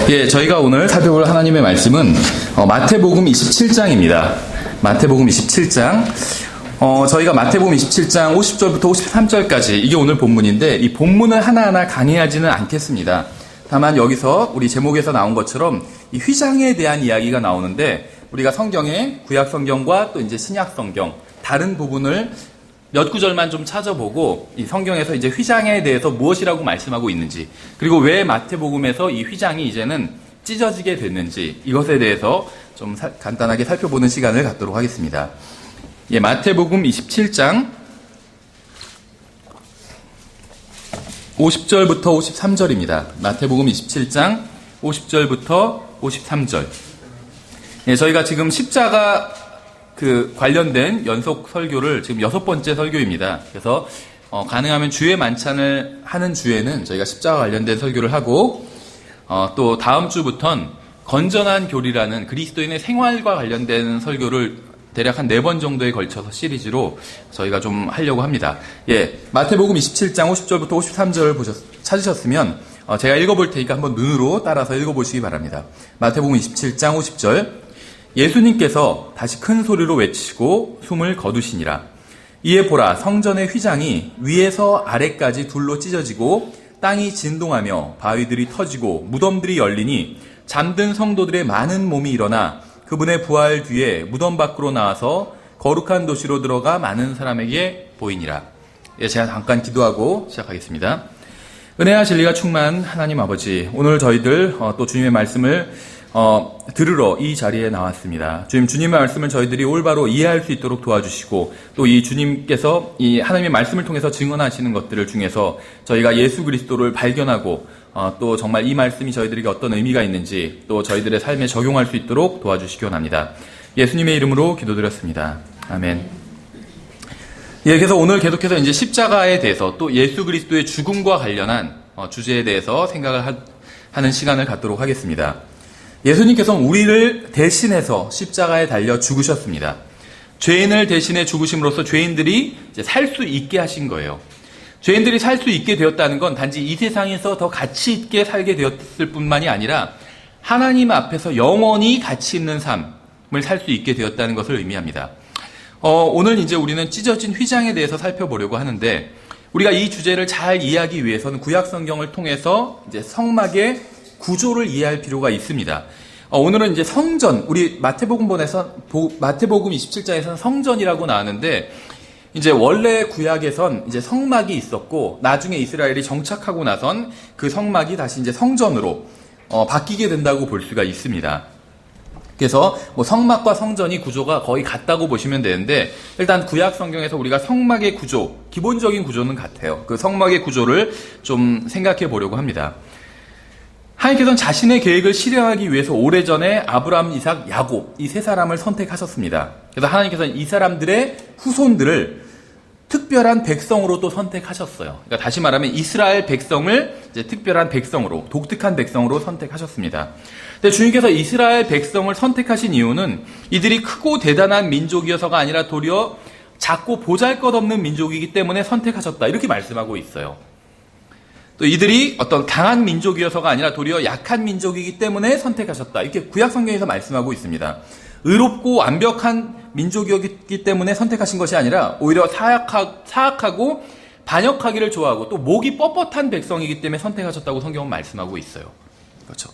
예, 저희가 오늘 살펴볼 하나님의 말씀은 마태복음 27장입니다. 마태복음 27장. 저희가 마태복음 27장 50절부터 53절까지 이게 오늘 본문인데 이 본문을 하나하나 강의하지는 않겠습니다. 다만 여기서 우리 제목에서 나온 것처럼 이 휘장에 대한 이야기가 나오는데 우리가 성경에 구약 성경과 또 이제 신약 성경 다른 부분을 몇 구절만 좀 찾아보고 이 성경에서 이제 휘장에 대해서 무엇이라고 말씀하고 있는지, 그리고 왜 마태복음에서 이 휘장이 이제는 찢어지게 됐는지 이것에 대해서 좀 간단하게 살펴보는 시간을 갖도록 하겠습니다. 예, 마태복음 27장 50절부터 53절입니다. 마태복음 27장 50절부터 53절. 예, 저희가 지금 십자가 관련된 연속 설교를 지금 6번째 설교입니다. 그래서 가능하면 주의 만찬을 하는 주에는 저희가 십자가 관련된 설교를 하고 또 다음 주부터는 건전한 교리라는 그리스도인의 생활과 관련된 설교를 대략 한 4번 정도에 걸쳐서 시리즈로 저희가 좀 하려고 합니다. 예, 마태복음 27장 50절부터 53절 찾으셨으면 제가 읽어볼 테니까 한번 눈으로 따라서 읽어보시기 바랍니다. 마태복음 27장 50절. 예수님께서 다시 큰 소리로 외치고 숨을 거두시니라. 이에 보라, 성전의 휘장이 위에서 아래까지 둘로 찢어지고 땅이 진동하며 바위들이 터지고 무덤들이 열리니 잠든 성도들의 많은 몸이 일어나 그분의 부활 뒤에 무덤 밖으로 나와서 거룩한 도시로 들어가 많은 사람에게 보이니라. 예, 제가 잠깐 기도하고 시작하겠습니다. 은혜와 진리가 충만한 하나님 아버지, 오늘 저희들 또 주님의 말씀을 들으러 이 자리에 나왔습니다. 주님의 말씀을 저희들이 올바로 이해할 수 있도록 도와주시고, 또 이 주님께서 이 하나님의 말씀을 통해서 증언하시는 것들을 중에서 저희가 예수 그리스도를 발견하고 또 정말 이 말씀이 저희들에게 어떤 의미가 있는지 또 저희들의 삶에 적용할 수 있도록 도와주시기 원합니다. 예수님의 이름으로 기도드렸습니다. 아멘. 예, 그래서 오늘 계속해서 이제 십자가에 대해서 또 예수 그리스도의 죽음과 관련한 주제에 대해서 생각을 하는 시간을 갖도록 하겠습니다. 예수님께서는 우리를 대신해서 십자가에 달려 죽으셨습니다. 죄인을 대신해 죽으심으로써 죄인들이 살 수 있게 하신 거예요. 죄인들이 살 수 있게 되었다는 건 단지 이 세상에서 더 가치 있게 살게 되었을 뿐만이 아니라 하나님 앞에서 영원히 가치 있는 삶을 살 수 있게 되었다는 것을 의미합니다. 오늘 이제 우리는 찢어진 휘장에 대해서 살펴보려고 하는데, 우리가 이 주제를 잘 이해하기 위해서는 구약 성경을 통해서 이제 성막의 구조를 이해할 필요가 있습니다. 오늘은 이제 성전, 우리 마태복음 27장에서는 성전이라고 나왔는데, 이제 원래 구약에선 이제 성막이 있었고, 나중에 이스라엘이 정착하고 나선 그 성막이 다시 이제 성전으로 바뀌게 된다고 볼 수가 있습니다. 그래서 뭐 성막과 성전이 구조가 거의 같다고 보시면 되는데, 일단 구약 성경에서 우리가 성막의 구조, 기본적인 구조는 같아요. 그 성막의 구조를 좀 생각해 보려고 합니다. 하나님께서는 자신의 계획을 실행하기 위해서 오래전에 아브라함, 이삭, 야곱 이 세 사람을 선택하셨습니다. 그래서 하나님께서는 이 사람들의 후손들을 특별한 백성으로 또 선택하셨어요. 그러니까 다시 말하면 이스라엘 백성을 이제 특별한 백성으로, 독특한 백성으로 선택하셨습니다. 근데 주님께서 이스라엘 백성을 선택하신 이유는 이들이 크고 대단한 민족이어서가 아니라 도리어 작고 보잘것없는 민족이기 때문에 선택하셨다, 이렇게 말씀하고 있어요. 또 이들이 어떤 강한 민족이어서가 아니라 도리어 약한 민족이기 때문에 선택하셨다, 이렇게 구약 성경에서 말씀하고 있습니다. 의롭고 완벽한 민족이었기 때문에 선택하신 것이 아니라 오히려 사악하고 반역하기를 좋아하고 또 목이 뻣뻣한 백성이기 때문에 선택하셨다고 성경은 말씀하고 있어요. 그렇죠.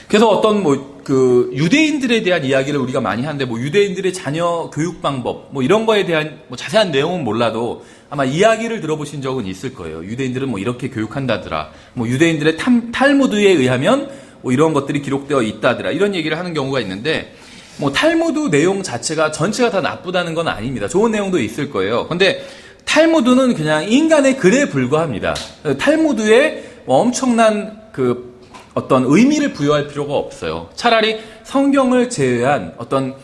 그래서 어떤 유대인들에 대한 이야기를 우리가 많이 하는데, 유대인들의 자녀 교육 방법 이런 거에 대한 자세한 내용은 몰라도 아마 이야기를 들어보신 적은 있을 거예요. 유대인들은 이렇게 교육한다더라, 유대인들의 탈무드에 의하면 이런 것들이 기록되어 있다더라, 이런 얘기를 하는 경우가 있는데, 탈무드 내용 자체가 전체가 다 나쁘다는 건 아닙니다. 좋은 내용도 있을 거예요. 근데 탈무드는 그냥 인간의 글에 불과합니다. 탈무드에 엄청난 어떤 의미를 부여할 필요가 없어요. 차라리 성경을 제외한 어떤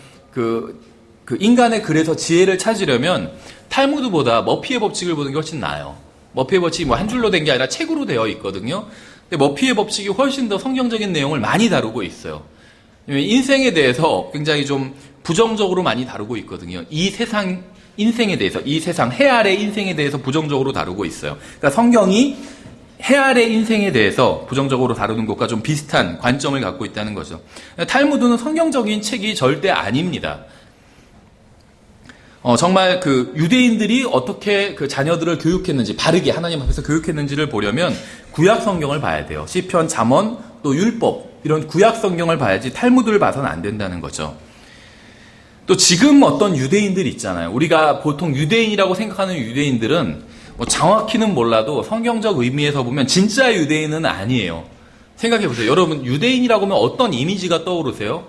인간의 글에서 지혜를 찾으려면 탈무드보다 머피의 법칙을 보는 게 훨씬 나아요. 머피의 법칙이 한 줄로 된 게 아니라 책으로 되어 있거든요. 근데 머피의 법칙이 훨씬 더 성경적인 내용을 많이 다루고 있어요. 인생에 대해서 굉장히 좀 부정적으로 많이 다루고 있거든요. 이 세상 인생에 대해서, 이 세상 해 아래 인생에 대해서 부정적으로 다루고 있어요. 그러니까 성경이 헤아의 인생에 대해서 부정적으로 다루는 것과 좀 비슷한 관점을 갖고 있다는 거죠. 탈무드는 성경적인 책이 절대 아닙니다. 정말 그 유대인들이 어떻게 그 자녀들을 교육했는지, 바르게 하나님 앞에서 교육했는지를 보려면 구약 성경을 봐야 돼요. 시편, 잠언, 또 율법, 이런 구약 성경을 봐야지 탈무드를 봐서는 안 된다는 거죠. 또 지금 어떤 유대인들 있잖아요. 우리가 보통 유대인이라고 생각하는 유대인들은 뭐 정확히는 몰라도 성경적 의미에서 보면 진짜 유대인은 아니에요. 생각해 보세요. 여러분, 유대인이라고 하면 어떤 이미지가 떠오르세요?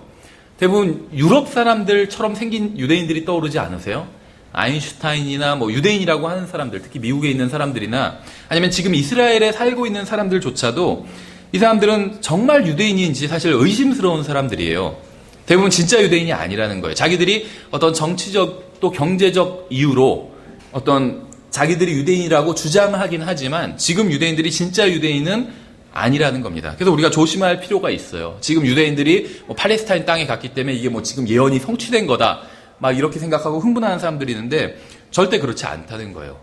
대부분 유럽 사람들처럼 생긴 유대인들이 떠오르지 않으세요? 아인슈타인이나 뭐 유대인이라고 하는 사람들, 특히 미국에 있는 사람들이나 아니면 지금 이스라엘에 살고 있는 사람들조차도 이 사람들은 정말 유대인인지 사실 의심스러운 사람들이에요. 대부분 진짜 유대인이 아니라는 거예요. 자기들이 어떤 정치적 또 경제적 이유로 어떤 자기들이 유대인이라고 주장을 하긴 하지만 지금 유대인들이 진짜 유대인은 아니라는 겁니다. 그래서 우리가 조심할 필요가 있어요. 지금 유대인들이 뭐 팔레스타인 땅에 갔기 때문에 이게 뭐 지금 예언이 성취된 거다, 막 이렇게 생각하고 흥분하는 사람들이 있는데 절대 그렇지 않다는 거예요.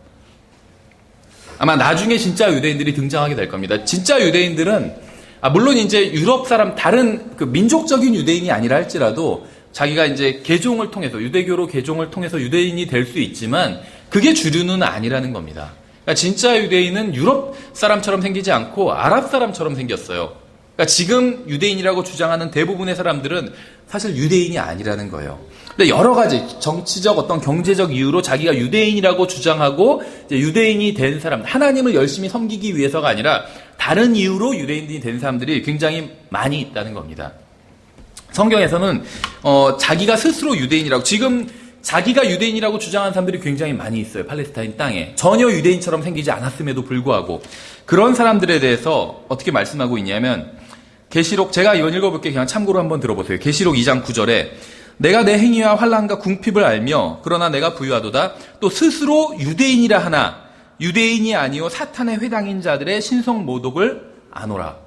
아마 나중에 진짜 유대인들이 등장하게 될 겁니다. 진짜 유대인들은 물론 이제 유럽 사람 다른 그 민족적인 유대인이 아니라 할지라도 자기가 이제 개종을 통해서 유대교로 개종을 통해서 유대인이 될 수 있지만 그게 주류는 아니라는 겁니다. 그러니까 진짜 유대인은 유럽 사람처럼 생기지 않고 아랍 사람처럼 생겼어요. 그러니까 지금 유대인이라고 주장하는 대부분의 사람들은 사실 유대인이 아니라는 거예요. 근데 여러 가지 정치적 어떤 경제적 이유로 자기가 유대인이라고 주장하고 이제 유대인이 된 사람, 하나님을 열심히 섬기기 위해서가 아니라 다른 이유로 유대인이 된 사람들이 굉장히 많이 있다는 겁니다. 성경에서는 자기가 스스로 유대인이라고, 지금 자기가 유대인이라고 주장하는 사람들이 굉장히 많이 있어요. 팔레스타인 땅에. 전혀 유대인처럼 생기지 않았음에도 불구하고 그런 사람들에 대해서 어떻게 말씀하고 있냐면 계시록, 제가 이건 읽어볼게요. 그냥 참고로 한번 들어보세요. 계시록 2장 9절에 내가 내 행위와 환난과 궁핍을 알며 그러나 내가 부유하도다 또 스스로 유대인이라 하나 유대인이 아니요 사탄의 회당인 자들의 신성 모독을 아노라.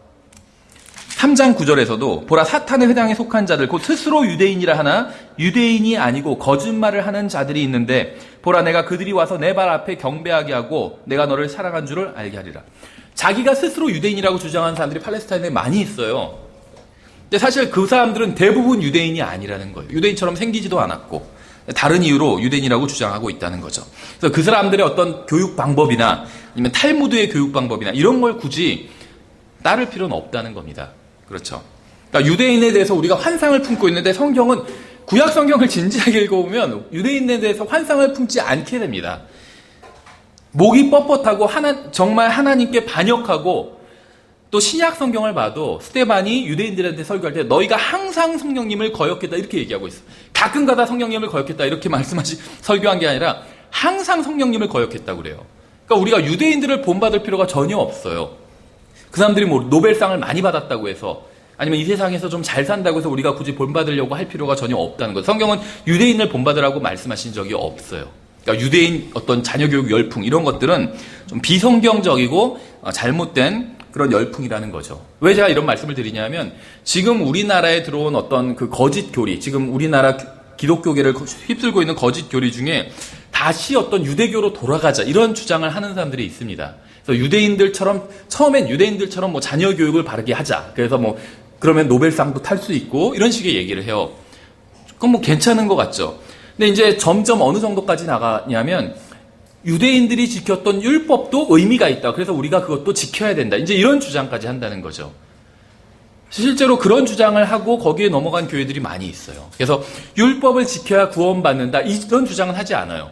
3장 9절에서도 보라 사탄의 회당에 속한 자들 곧 스스로 유대인이라 하나 유대인이 아니고 거짓말을 하는 자들이 있는데 보라 내가 그들이 와서 내 발 앞에 경배하게 하고 내가 너를 사랑한 줄을 알게 하리라. 자기가 스스로 유대인이라고 주장하는 사람들이 팔레스타인에 많이 있어요. 근데 사실 그 사람들은 대부분 유대인이 아니라는 거예요. 유대인처럼 생기지도 않았고 다른 이유로 유대인이라고 주장하고 있다는 거죠. 그래서 그 사람들의 어떤 교육 방법이나 아니면 탈무드의 교육 방법이나 이런 걸 굳이 따를 필요는 없다는 겁니다. 그렇죠. 그러니까 유대인에 대해서 우리가 환상을 품고 있는데 성경은 구약 성경을 진지하게 읽어보면 유대인에 대해서 환상을 품지 않게 됩니다. 목이 뻣뻣하고 정말 하나님께 반역하고 또 신약 성경을 봐도 스데반이 유대인들한테 설교할 때 너희가 항상 성령님을 거역했다 이렇게 얘기하고 있어요. 가끔가다 성령님을 거역했다 이렇게 설교한 게 아니라 항상 성령님을 거역했다고 그래요. 그러니까 우리가 유대인들을 본받을 필요가 전혀 없어요. 그 사람들이 뭐 노벨상을 많이 받았다고 해서 아니면 이 세상에서 좀 잘 산다고 해서 우리가 굳이 본받으려고 할 필요가 전혀 없다는 거예요. 성경은 유대인을 본받으라고 말씀하신 적이 없어요. 그러니까 유대인 어떤 자녀교육 열풍 이런 것들은 좀 비성경적이고 잘못된 그런 열풍이라는 거죠. 왜 제가 이런 말씀을 드리냐면 지금 우리나라에 들어온 어떤 그 거짓 교리, 지금 우리나라 기독교계를 휩쓸고 있는 거짓 교리 중에 다시 어떤 유대교로 돌아가자 이런 주장을 하는 사람들이 있습니다. 그래서 유대인들처럼 처음엔 유대인들처럼 뭐 자녀 교육을 바르게 하자. 그래서 뭐 그러면 노벨상도 탈 수 있고 이런 식의 얘기를 해요. 그건 뭐 괜찮은 것 같죠. 근데 이제 점점 어느 정도까지 나가냐면 유대인들이 지켰던 율법도 의미가 있다. 그래서 우리가 그것도 지켜야 된다. 이제 이런 주장까지 한다는 거죠. 실제로 그런 주장을 하고 거기에 넘어간 교회들이 많이 있어요. 그래서 율법을 지켜야 구원받는다. 이런 주장은 하지 않아요.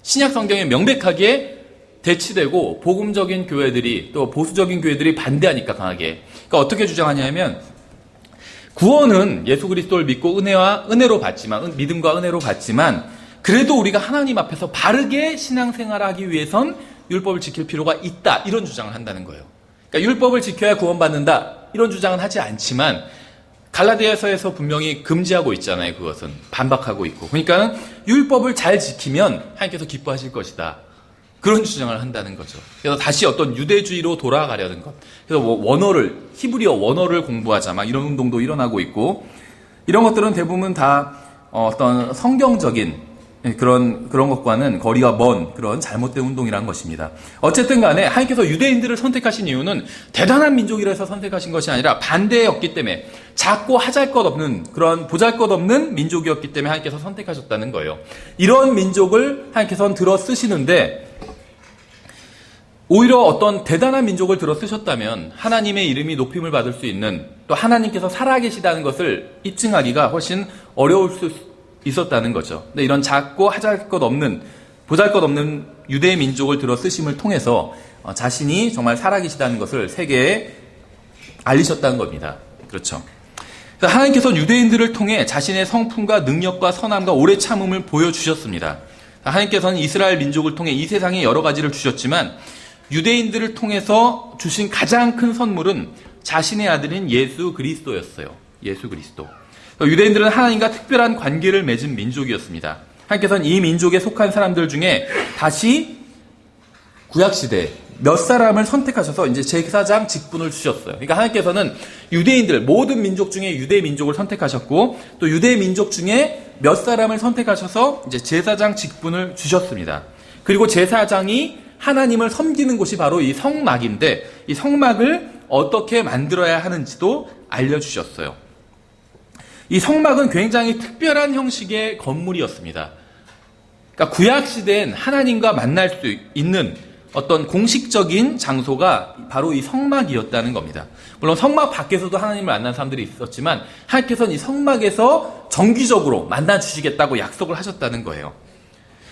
신약 성경에 명백하게 대치되고 복음적인 교회들이 또 보수적인 교회들이 반대하니까 강하게. 그러니까 어떻게 주장하냐면 구원은 예수 그리스도를 믿고 은혜로 받지만 믿음과 은혜로 받지만 그래도 우리가 하나님 앞에서 바르게 신앙생활을 하기 위해선 율법을 지킬 필요가 있다. 이런 주장을 한다는 거예요. 그러니까 율법을 지켜야 구원받는다. 이런 주장은 하지 않지만 갈라디아서에서 분명히 금지하고 있잖아요. 그것은 반박하고 있고. 그러니까 율법을 잘 지키면 하나님께서 기뻐하실 것이다. 그런 주장을 한다는 거죠. 그래서 다시 어떤 유대주의로 돌아가려는 것. 그래서 뭐 히브리어 원어를 공부하자 막 이런 운동도 일어나고 있고 이런 것들은 대부분 다 어떤 성경적인 그런 것과는 거리가 먼 그런 잘못된 운동이라는 것입니다. 어쨌든 간에 하나님께서 유대인들을 선택하신 이유는 대단한 민족이라 해서 선택하신 것이 아니라 반대였기 때문에 작고 하잘것없는 그런 보잘것없는 민족이었기 때문에 하나님께서 선택하셨다는 거예요. 이런 민족을 하나님께서는 들어 쓰시는데 오히려 어떤 대단한 민족을 들어 쓰셨다면 하나님의 이름이 높임을 받을 수 있는 또 하나님께서 살아계시다는 것을 입증하기가 훨씬 어려울 수 있었다는 거죠. 근데 이런 작고 하잘것없는 보잘것없는 유대 민족을 들어 쓰심을 통해서 자신이 정말 살아계시다는 것을 세계에 알리셨다는 겁니다. 그렇죠. 하나님께서 유대인들을 통해 자신의 성품과 능력과 선함과 오래 참음을 보여주셨습니다. 하나님께서는 이스라엘 민족을 통해 이 세상에 여러 가지를 주셨지만 유대인들을 통해서 주신 가장 큰 선물은 자신의 아들인 예수 그리스도였어요. 예수 그리스도. 유대인들은 하나님과 특별한 관계를 맺은 민족이었습니다. 하나님께서는 이 민족에 속한 사람들 중에 다시 구약시대 몇 사람을 선택하셔서 이제 제사장 직분을 주셨어요. 그러니까 하나님께서는 유대인들, 모든 민족 중에 유대 민족을 선택하셨고 또 유대 민족 중에 몇 사람을 선택하셔서 이제 제사장 직분을 주셨습니다. 그리고 제사장이 하나님을 섬기는 곳이 바로 이 성막인데 이 성막을 어떻게 만들어야 하는지도 알려주셨어요. 이 성막은 굉장히 특별한 형식의 건물이었습니다. 그러니까 구약시대엔 하나님과 만날 수 있는 어떤 공식적인 장소가 바로 이 성막이었다는 겁니다. 물론 성막 밖에서도 하나님을 만난 사람들이 있었지만 하나님께서는 이 성막에서 정기적으로 만나주시겠다고 약속을 하셨다는 거예요.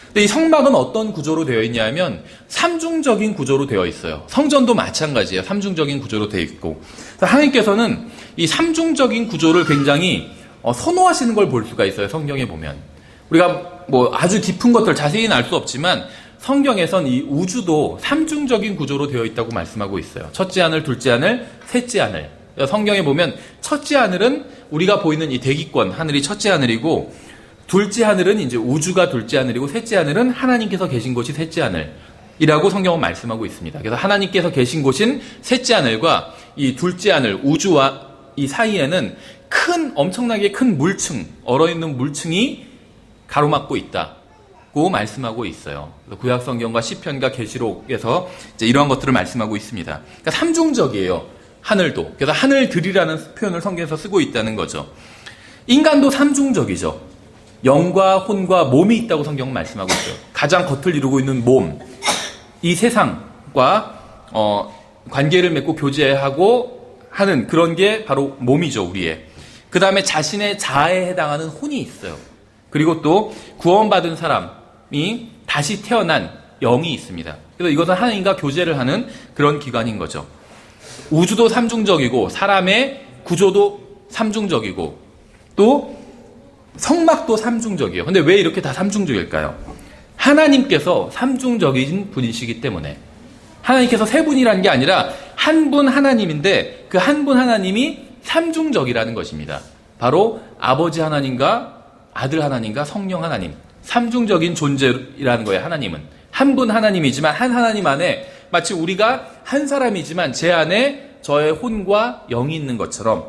근데 이 성막은 어떤 구조로 되어 있냐면 삼중적인 구조로 되어 있어요. 성전도 마찬가지예요. 삼중적인 구조로 되어 있고 하나님께서는 이 삼중적인 구조를 굉장히 선호하시는 걸 볼 수가 있어요. 성경에 보면 우리가 뭐 아주 깊은 것들 자세히는 알 수 없지만 성경에선 이 우주도 삼중적인 구조로 되어 있다고 말씀하고 있어요. 첫째 하늘, 둘째 하늘, 셋째 하늘. 성경에 보면 첫째 하늘은 우리가 보이는 이 대기권 하늘이 첫째 하늘이고 둘째 하늘은 이제 우주가 둘째 하늘이고 셋째 하늘은 하나님께서 계신 곳이 셋째 하늘이라고 성경은 말씀하고 있습니다. 그래서 하나님께서 계신 곳인 셋째 하늘과 이 둘째 하늘 우주와 이 사이에는 엄청나게 큰 물층, 얼어있는 물층이 가로막고 있다고 말씀하고 있어요. 구약 성경과 시편과 계시록에서 이제 이러한 것들을 말씀하고 있습니다. 그러니까 삼중적이에요. 하늘도. 그래서 하늘들이라는 표현을 성경에서 쓰고 있다는 거죠. 인간도 삼중적이죠. 영과 혼과 몸이 있다고 성경은 말씀하고 있어요. 가장 겉을 이루고 있는 몸, 이 세상과 관계를 맺고 교제하고 하는 그런 게 바로 몸이죠, 우리의. 그 다음에 자신의 자아에 해당하는 혼이 있어요. 그리고 또 구원받은 사람이 다시 태어난 영이 있습니다. 그래서 이것은 하나님과 교제를 하는 그런 기관인 거죠. 우주도 삼중적이고 사람의 구조도 삼중적이고 또 성막도 삼중적이에요. 근데 왜 이렇게 다 삼중적일까요? 하나님께서 삼중적인 분이시기 때문에. 하나님께서 세 분이라는 게 아니라 한 분 하나님인데 그 한 분 하나님이 삼중적이라는 것입니다. 바로 아버지 하나님과 아들 하나님과 성령 하나님. 삼중적인 존재라는 거예요. 하나님은. 한 분 하나님이지만 한 하나님 안에 마치 우리가 한 사람이지만 제 안에 저의 혼과 영이 있는 것처럼,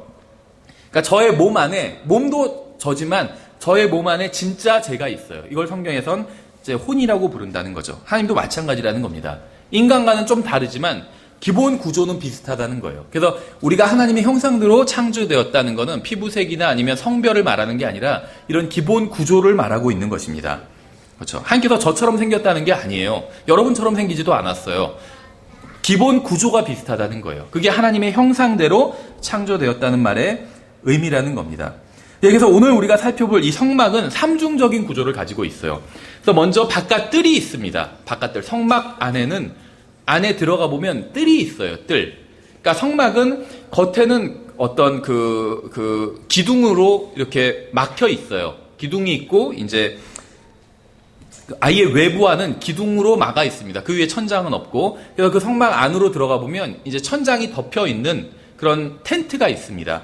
그러니까 저의 몸 안에, 몸도 저지만 저의 몸 안에 진짜 제가 있어요. 이걸 성경에선 이제 혼이라고 부른다는 거죠. 하나님도 마찬가지라는 겁니다. 인간과는 좀 다르지만 기본 구조는 비슷하다는 거예요. 그래서 우리가 하나님의 형상대로 창조되었다는 것은 피부색이나 아니면 성별을 말하는 게 아니라 이런 기본 구조를 말하고 있는 것입니다. 그렇죠. 하나님께서 저처럼 생겼다는 게 아니에요. 여러분처럼 생기지도 않았어요. 기본 구조가 비슷하다는 거예요. 그게 하나님의 형상대로 창조되었다는 말의 의미라는 겁니다. 그래서 오늘 우리가 살펴볼 이 성막은 삼중적인 구조를 가지고 있어요. 그래서 먼저 바깥 뜰이 있습니다. 바깥뜰. 성막 안에 들어가 보면 뜰이 있어요. 뜰. 그러니까 성막은 겉에는 어떤 기둥으로 이렇게 막혀 있어요. 기둥이 있고 이제 아예 외부와는 기둥으로 막아 있습니다. 그 위에 천장은 없고, 그래서 그 성막 안으로 들어가 보면 이제 천장이 덮여 있는 그런 텐트가 있습니다.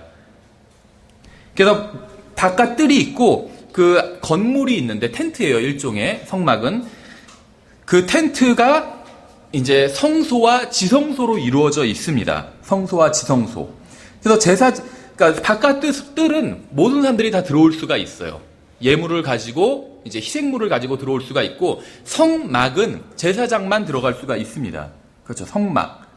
그래서 바깥 뜰이 있고 그 건물이 있는데 텐트예요. 일종의 성막은. 그 텐트가 이제 성소와 지성소로 이루어져 있습니다. 성소와 지성소. 그래서 그러니까 바깥 뜰은 모든 사람들이 다 들어올 수가 있어요. 예물을 가지고 이제 희생물을 가지고 들어올 수가 있고, 성막은 제사장만 들어갈 수가 있습니다. 그렇죠. 성막.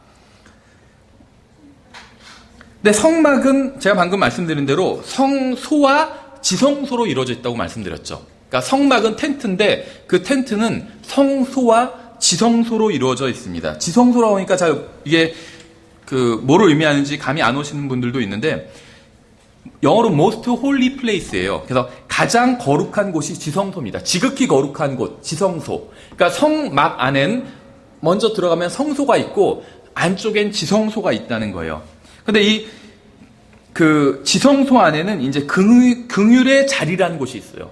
근데 성막은 제가 방금 말씀드린 대로 성소와 지성소로 이루어져 있다고 말씀드렸죠. 그러니까 성막은 텐트인데 그 텐트는 성소와 지성소로 이루어져 있습니다. 지성소라고 하니까 이게 뭐를 의미하는지 감이 안 오시는 분들도 있는데, 영어로 most holy place예요. 그래서 가장 거룩한 곳이 지성소입니다. 지극히 거룩한 곳, 지성소. 그러니까 성막 안엔 먼저 들어가면 성소가 있고 안쪽엔 지성소가 있다는 거예요. 근데 지성소 안에는 이제 긍휼의 자리라는 곳이 있어요.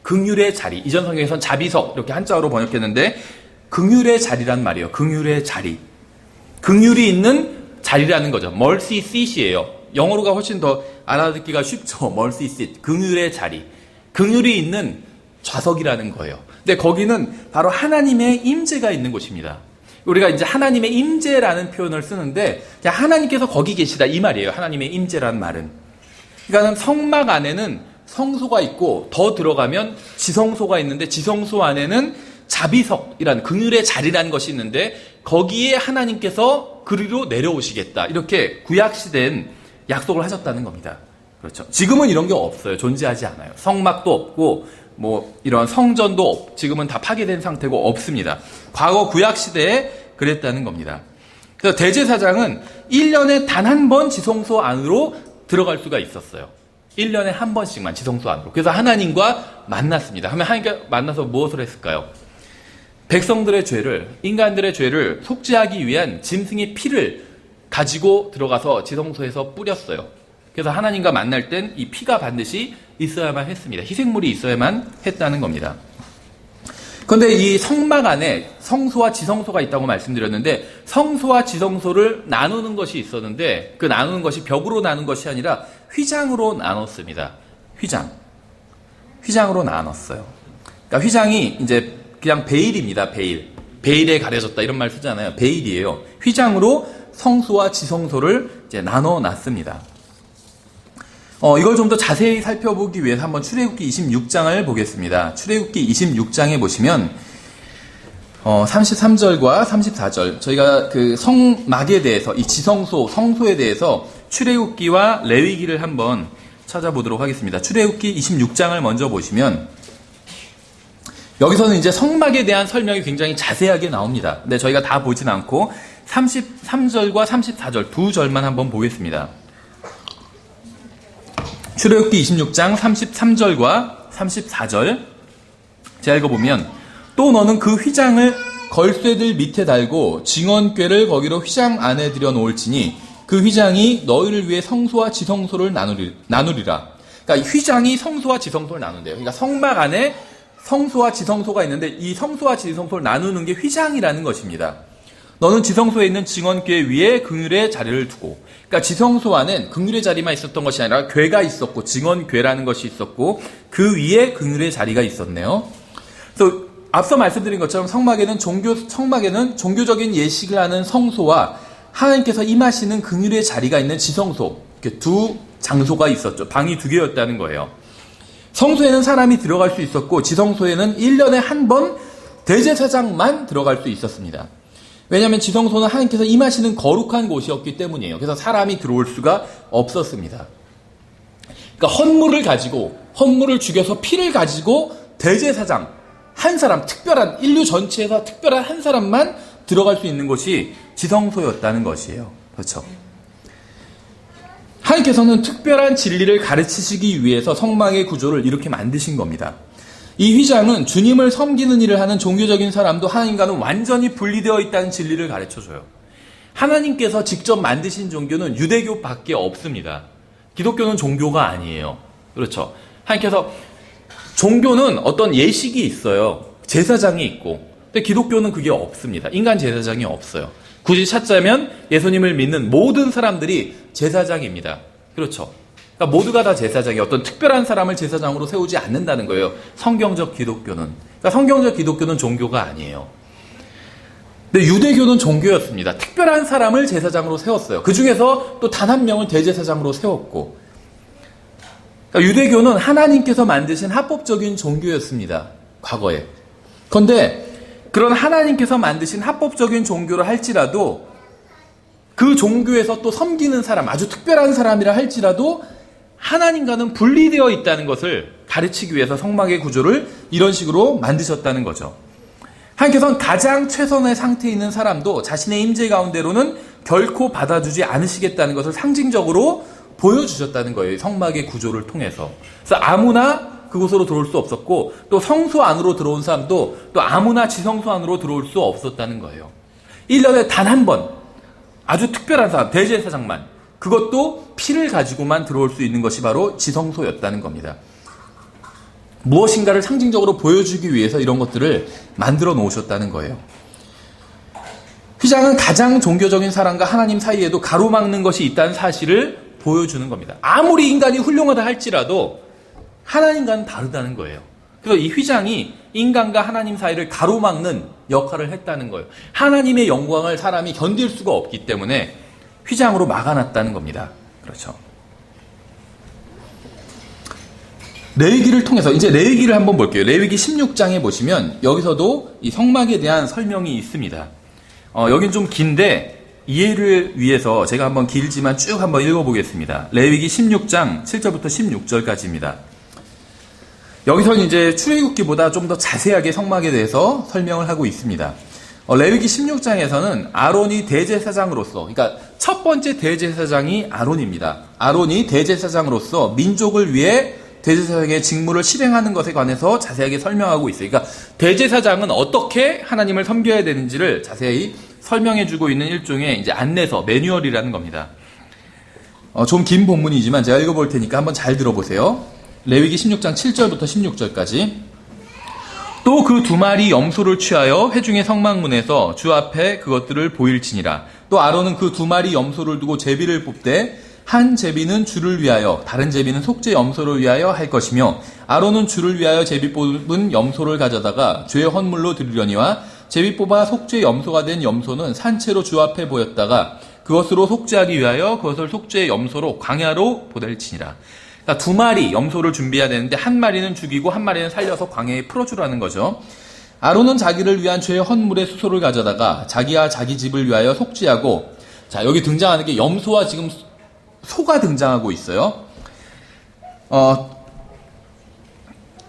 긍휼의 자리. 이전 성경에서는 자비석 이렇게 한자어로 번역했는데, 긍휼의 자리란 말이에요. 긍휼의 자리. 긍휼이 있는 자리라는 거죠. mercy seat이에요. 영어로가 훨씬 더 알아듣기가 쉽죠. mercy seat. 긍휼의 자리. 긍휼이 있는 좌석이라는 거예요. 근데 거기는 바로 하나님의 임재가 있는 곳입니다. 우리가 이제 하나님의 임재라는 표현을 쓰는데, 그냥 하나님께서 거기 계시다 이 말이에요. 하나님의 임재라는 말은. 그러니까 성막 안에는 성소가 있고, 더 들어가면 지성소가 있는데, 지성소 안에는 자비석이라는 긍휼의 자리라는 것이 있는데, 거기에 하나님께서 그리로 내려오시겠다, 이렇게 구약시대엔 약속을 하셨다는 겁니다. 그렇죠. 지금은 이런 게 없어요. 존재하지 않아요. 성막도 없고 이런 성전도 지금은 다 파괴된 상태고 없습니다. 과거 구약시대에 그랬다는 겁니다. 그래서 대제사장은 1년에 단 한 번 지성소 안으로 들어갈 수가 있었어요. 1년에 한 번씩만 지성소 안으로. 그래서 하나님과 만났습니다. 하나님과 만나서 무엇을 했을까요? 백성들의 죄를, 인간들의 죄를 속죄하기 위한 짐승의 피를 가지고 들어가서 지성소에서 뿌렸어요. 그래서 하나님과 만날 땐 이 피가 반드시 있어야만 했습니다. 희생물이 있어야만 했다는 겁니다. 그런데 이 성막 안에 성소와 지성소가 있다고 말씀드렸는데, 성소와 지성소를 나누는 것이 있었는데, 그 나누는 것이 벽으로 나눈 것이 아니라 휘장으로 나눴습니다. 휘장으로 나눴어요. 그러니까 휘장이 이제 그냥 베일입니다. 베일에 가려졌다 이런 말 쓰잖아요. 베일이에요. 휘장으로 성소와 지성소를 이제 나눠 놨습니다. 이걸 좀 더 자세히 살펴보기 위해서 한번 출애굽기 26장을 보겠습니다. 출애굽기 26장에 보시면 33절과 34절, 저희가 그 성막에 대해서, 이 지성소, 성소에 대해서 출애굽기와 레위기를 한번 찾아보도록 하겠습니다. 출애굽기 26장을 먼저 보시면, 여기서는 이제 성막에 대한 설명이 굉장히 자세하게 나옵니다. 근데 저희가 다 보진 않고 33절과 34절 두 절만 한번 보겠습니다. 출애굽기 26장 33절과 34절 제가 읽어보면, 또 너는 그 휘장을 걸쇠들 밑에 달고 증언궤를 거기로 휘장 안에 들여놓을지니 그 휘장이 너희를 위해 성소와 지성소를 나누리라. 그러니까 휘장이 성소와 지성소를 나눈대요. 그러니까 성막 안에 성소와 지성소가 있는데, 이 성소와 지성소를 나누는 게 휘장이라는 것입니다. 너는 지성소에 있는 증언궤 위에 긍휼의 자리를 두고, 그러니까 지성소 안엔 긍휼의 자리만 있었던 것이 아니라 궤가 있었고, 증언궤라는 것이 있었고, 그 위에 긍휼의 자리가 있었네요. 그래서 앞서 말씀드린 것처럼 성막에는 종교적인 예식을 하는 성소와 하나님께서 임하시는 긍휼의 자리가 있는 지성소, 이렇게 두 장소가 있었죠. 방이 두 개였다는 거예요. 성소에는 사람이 들어갈 수 있었고, 지성소에는 1년에 한 번 대제사장만 들어갈 수 있었습니다. 왜냐하면 지성소는 하나님께서 임하시는 거룩한 곳이었기 때문이에요. 그래서 사람이 들어올 수가 없었습니다. 그러니까 헌물을 죽여서 피를 가지고 대제사장 한 사람, 특별한, 인류 전체에서 특별한 한 사람만 들어갈 수 있는 곳이 지성소였다는 것이에요. 그렇죠? 하나님께서는 특별한 진리를 가르치시기 위해서 성막의 구조를 이렇게 만드신 겁니다. 이 휘장은 주님을 섬기는 일을 하는 종교적인 사람도 하나님과는 완전히 분리되어 있다는 진리를 가르쳐줘요. 하나님께서 직접 만드신 종교는 유대교밖에 없습니다. 기독교는 종교가 아니에요. 그렇죠? 하나님께서, 종교는 어떤 예식이 있어요. 제사장이 있고. 근데 기독교는 그게 없습니다. 인간 제사장이 없어요. 굳이 찾자면 예수님을 믿는 모든 사람들이 제사장입니다. 그렇죠? 그러니까 모두가 다 제사장이에요. 어떤 특별한 사람을 제사장으로 세우지 않는다는 거예요. 성경적 기독교는. 그러니까 성경적 기독교는 종교가 아니에요. 근데 유대교는 종교였습니다. 특별한 사람을 제사장으로 세웠어요. 그 중에서 또 단 한 명을 대제사장으로 세웠고, 그러니까 유대교는 하나님께서 만드신 합법적인 종교였습니다. 과거에. 그런데 그런 하나님께서 만드신 합법적인 종교를 할지라도 그 종교에서 또 섬기는 사람, 아주 특별한 사람이라 할지라도 하나님과는 분리되어 있다는 것을 가르치기 위해서 성막의 구조를 이런 식으로 만드셨다는 거죠. 하나님께서는 가장 최선의 상태에 있는 사람도 자신의 임재 가운데로는 결코 받아주지 않으시겠다는 것을 상징적으로 보여주셨다는 거예요. 성막의 구조를 통해서. 그래서 아무나 그곳으로 들어올 수 없었고 또 성소 안으로 들어온 사람도 또 아무나 지성소 안으로 들어올 수 없었다는 거예요. 1년에 단 한 번 아주 특별한 사람, 대제사장만, 그것도 피를 가지고만 들어올 수 있는 것이 바로 지성소였다는 겁니다. 무엇인가를 상징적으로 보여주기 위해서 이런 것들을 만들어 놓으셨다는 거예요. 휘장은 가장 종교적인 사람과 하나님 사이에도 가로막는 것이 있다는 사실을 보여주는 겁니다. 아무리 인간이 훌륭하다 할지라도 하나님과는 다르다는 거예요. 그래서 이 휘장이 인간과 하나님 사이를 가로막는 역할을 했다는 거예요. 하나님의 영광을 사람이 견딜 수가 없기 때문에 휘장으로 막아놨다는 겁니다. 그렇죠. 레위기를 통해서 이제 레위기를 한번 볼게요. 레위기 16장에 보시면 여기서도 이 성막에 대한 설명이 있습니다. 여긴 좀 긴데 이해를 위해서 제가 한번 길지만 쭉 한번 읽어보겠습니다. 레위기 16장 7절부터 16절까지입니다. 여기서는 이제 출애굽기보다 좀 더 자세하게 성막에 대해서 설명을 하고 있습니다. 레위기 16장에서는 아론이 대제사장으로서, 그러니까 첫 번째 대제사장이 아론입니다. 아론이 대제사장으로서 민족을 위해 대제사장의 직무를 실행하는 것에 관해서 자세하게 설명하고 있어요. 그러니까 대제사장은 어떻게 하나님을 섬겨야 되는지를 자세히 설명해주고 있는 일종의 이제 안내서, 매뉴얼이라는 겁니다. 좀 긴 본문이지만 제가 읽어볼 테니까 한번 잘 들어보세요. 레위기 16장 7절부터 16절까지. 또 그 두 마리 염소를 취하여 회중의 성막문에서 주 앞에 그것들을 보일지니라. 또 아론은 그 두 마리 염소를 두고 제비를 뽑되 한 제비는 주를 위하여 다른 제비는 속죄 염소를 위하여 할 것이며 아론은 주를 위하여 제비 뽑은 염소를 가져다가 죄의 헌물로 드리려니와 제비 뽑아 속죄 염소가 된 염소는 산채로 주 앞에 보였다가 그것으로 속죄하기 위하여 그것을 속죄의 염소로 광야로 보낼지니라. 그러니까 두 마리 염소를 준비해야 되는데 한 마리는 죽이고 한 마리는 살려서 광야에 풀어주라는 거죠. 아론은 자기를 위한 죄의 헌물의 수소를 가져다가 자기와 자기 집을 위하여 속죄하고, 자 여기 등장하는 게 염소와 지금 소가 등장하고 있어요.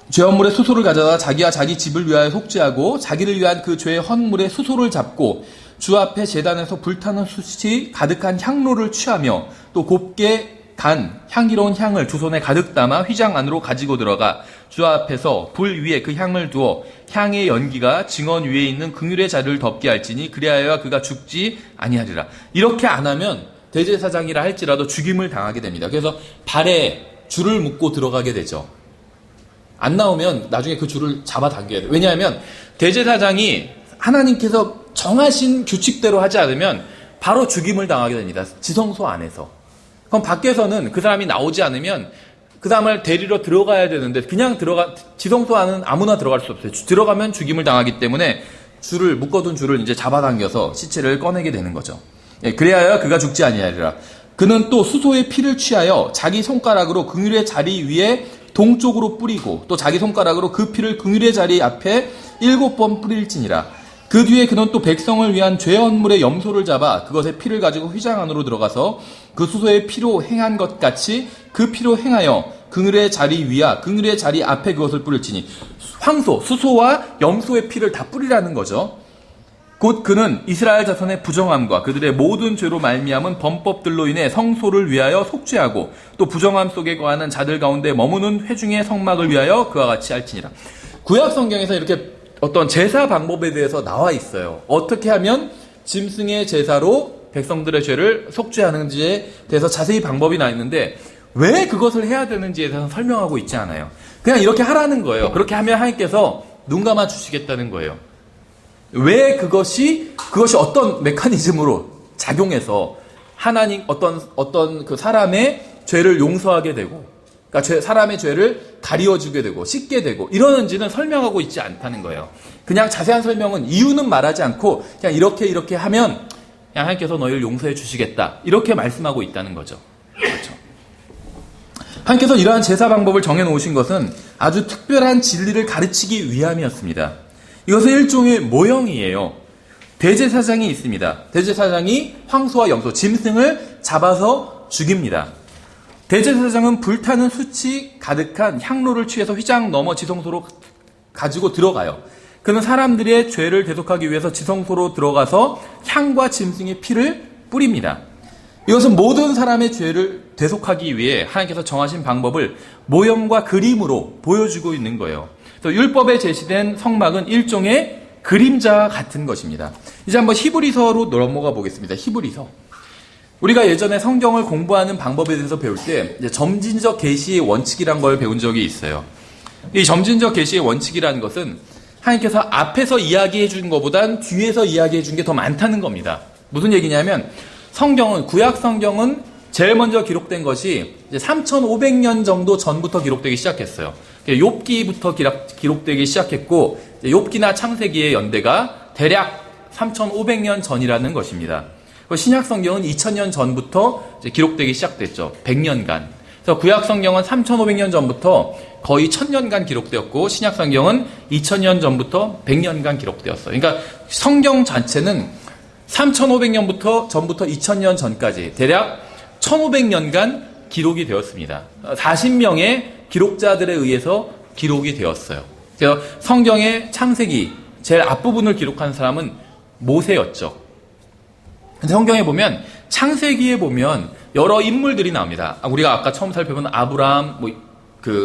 죄 헌물의 수소를 가져다가 자기와 자기 집을 위하여 속죄하고 자기를 위한 그 죄의 헌물의 수소를 잡고 주 앞에 제단에서 불타는 숯이 가득한 향로를 취하며 또 곱게 간 향기로운 향을 두 손에 가득 담아 휘장 안으로 가지고 들어가 주 앞에서 불 위에 그 향을 두어 향의 연기가 증언 위에 있는 긍휼의 자리를 덮게 할지니 그리하여 그가 죽지 아니하리라. 이렇게 안 하면 대제사장이라 할지라도 죽임을 당하게 됩니다. 그래서 발에 줄을 묶고 들어가게 되죠. 안 나오면 나중에 그 줄을 잡아당겨야 돼요. 왜냐하면 대제사장이 하나님께서 정하신 규칙대로 하지 않으면 바로 죽임을 당하게 됩니다. 지성소 안에서. 그럼 밖에서는 그 사람이 나오지 않으면 그 사람을 데리러 들어가야 되는데 그냥 지성소 안은 아무나 들어갈 수 없어요. 들어가면 죽임을 당하기 때문에 묶어둔 줄을 이제 잡아당겨서 시체를 꺼내게 되는 거죠. 그래야 그가 죽지 아니하리라. 그는 또 수소의 피를 취하여 자기 손가락으로 긍휼의 자리 위에 동쪽으로 뿌리고 또 자기 손가락으로 그 피를 긍휼의 자리 앞에 7번 뿌릴지니라. 그 뒤에 그는 또 백성을 위한 죄 헌물의 염소를 잡아 그것의 피를 가지고 휘장 안으로 들어가서 그 수소의 피로 행한 것 같이 그 피로 행하여 긍휼의 자리 위와 긍휼의 자리 앞에 그것을 뿌릴지니, 황소, 수소와 염소의 피를 다 뿌리라는 거죠. 곧 그는 이스라엘 자손의 부정함과 그들의 모든 죄로 말미암은 범법들로 인해 성소를 위하여 속죄하고 또 부정함 속에 거하는 자들 가운데 머무는 회중의 성막을 위하여 그와 같이 할지니라. 구약 성경에서 이렇게 어떤 제사 방법에 대해서 나와 있어요. 어떻게 하면 짐승의 제사로 백성들의 죄를 속죄하는지에 대해서 자세히 방법이 나 있는데 왜 그것을 해야 되는지에 대해서 설명하고 있지 않아요. 그냥 이렇게 하라는 거예요. 그렇게 하면 하나님께서 눈 감아 주시겠다는 거예요. 왜 그것이 어떤 메커니즘으로 작용해서 하나님 어떤 그 사람의 죄를 용서하게 되고, 그러니까 사람의 죄를 가리워주게 되고 씻게 되고 이러는지는 설명하고 있지 않다는 거예요. 그냥 자세한 설명은 이유는 말하지 않고 그냥 이렇게 하면 그냥 하나님께서 너희를 용서해 주시겠다 이렇게 말씀하고 있다는 거죠. 그렇죠. 하나님께서 이러한 제사 방법을 정해놓으신 것은 아주 특별한 진리를 가르치기 위함이었습니다. 이것은 일종의 모형이에요. 대제사장이 있습니다. 대제사장이 황소와 염소, 짐승을 잡아서 죽입니다. 대제사장은 불타는 숯이 가득한 향로를 취해서 휘장 넘어 지성소로 가지고 들어가요. 그는 사람들의 죄를 대속하기 위해서 지성소로 들어가서 향과 짐승의 피를 뿌립니다. 이것은 모든 사람의 죄를 대속하기 위해 하나님께서 정하신 방법을 모형과 그림으로 보여주고 있는 거예요. 그래서 율법에 제시된 성막은 일종의 그림자와 같은 것입니다. 이제 한번 히브리서로 넘어가 보겠습니다. 히브리서. 우리가 예전에 성경을 공부하는 방법에 대해서 배울 때 점진적 계시의 원칙이란 걸 배운 적이 있어요. 이 점진적 계시의 원칙이라는 것은 하나님께서 앞에서 이야기해 준 것보단 뒤에서 이야기해 준 게 더 많다는 겁니다. 무슨 얘기냐면 성경은, 구약 성경은 제일 먼저 기록된 것이 이제 3,500년 정도 전부터 기록되기 시작했어요. 욥기부터 기록되기 시작했고, 욥기나 창세기의 연대가 대략 3,500년 전이라는 것입니다. 신약 성경은 2000년 전부터 이제 기록되기 시작됐죠. 100년간. 그래서 구약 성경은 3,500년 전부터 거의 1000년간 기록되었고, 신약 성경은 2000년 전부터 100년간 기록되었어요. 그러니까 성경 자체는 3,500년부터 전부터 2000년 전까지 대략 1500년간 기록이 되었습니다. 40명의 기록자들에 의해서 기록이 되었어요. 그래서 성경의 창세기 제일 앞부분을 기록한 사람은 모세였죠. 근데 성경에 보면 창세기에 보면 여러 인물들이 나옵니다. 우리가 아까 처음 살펴본 아브라함,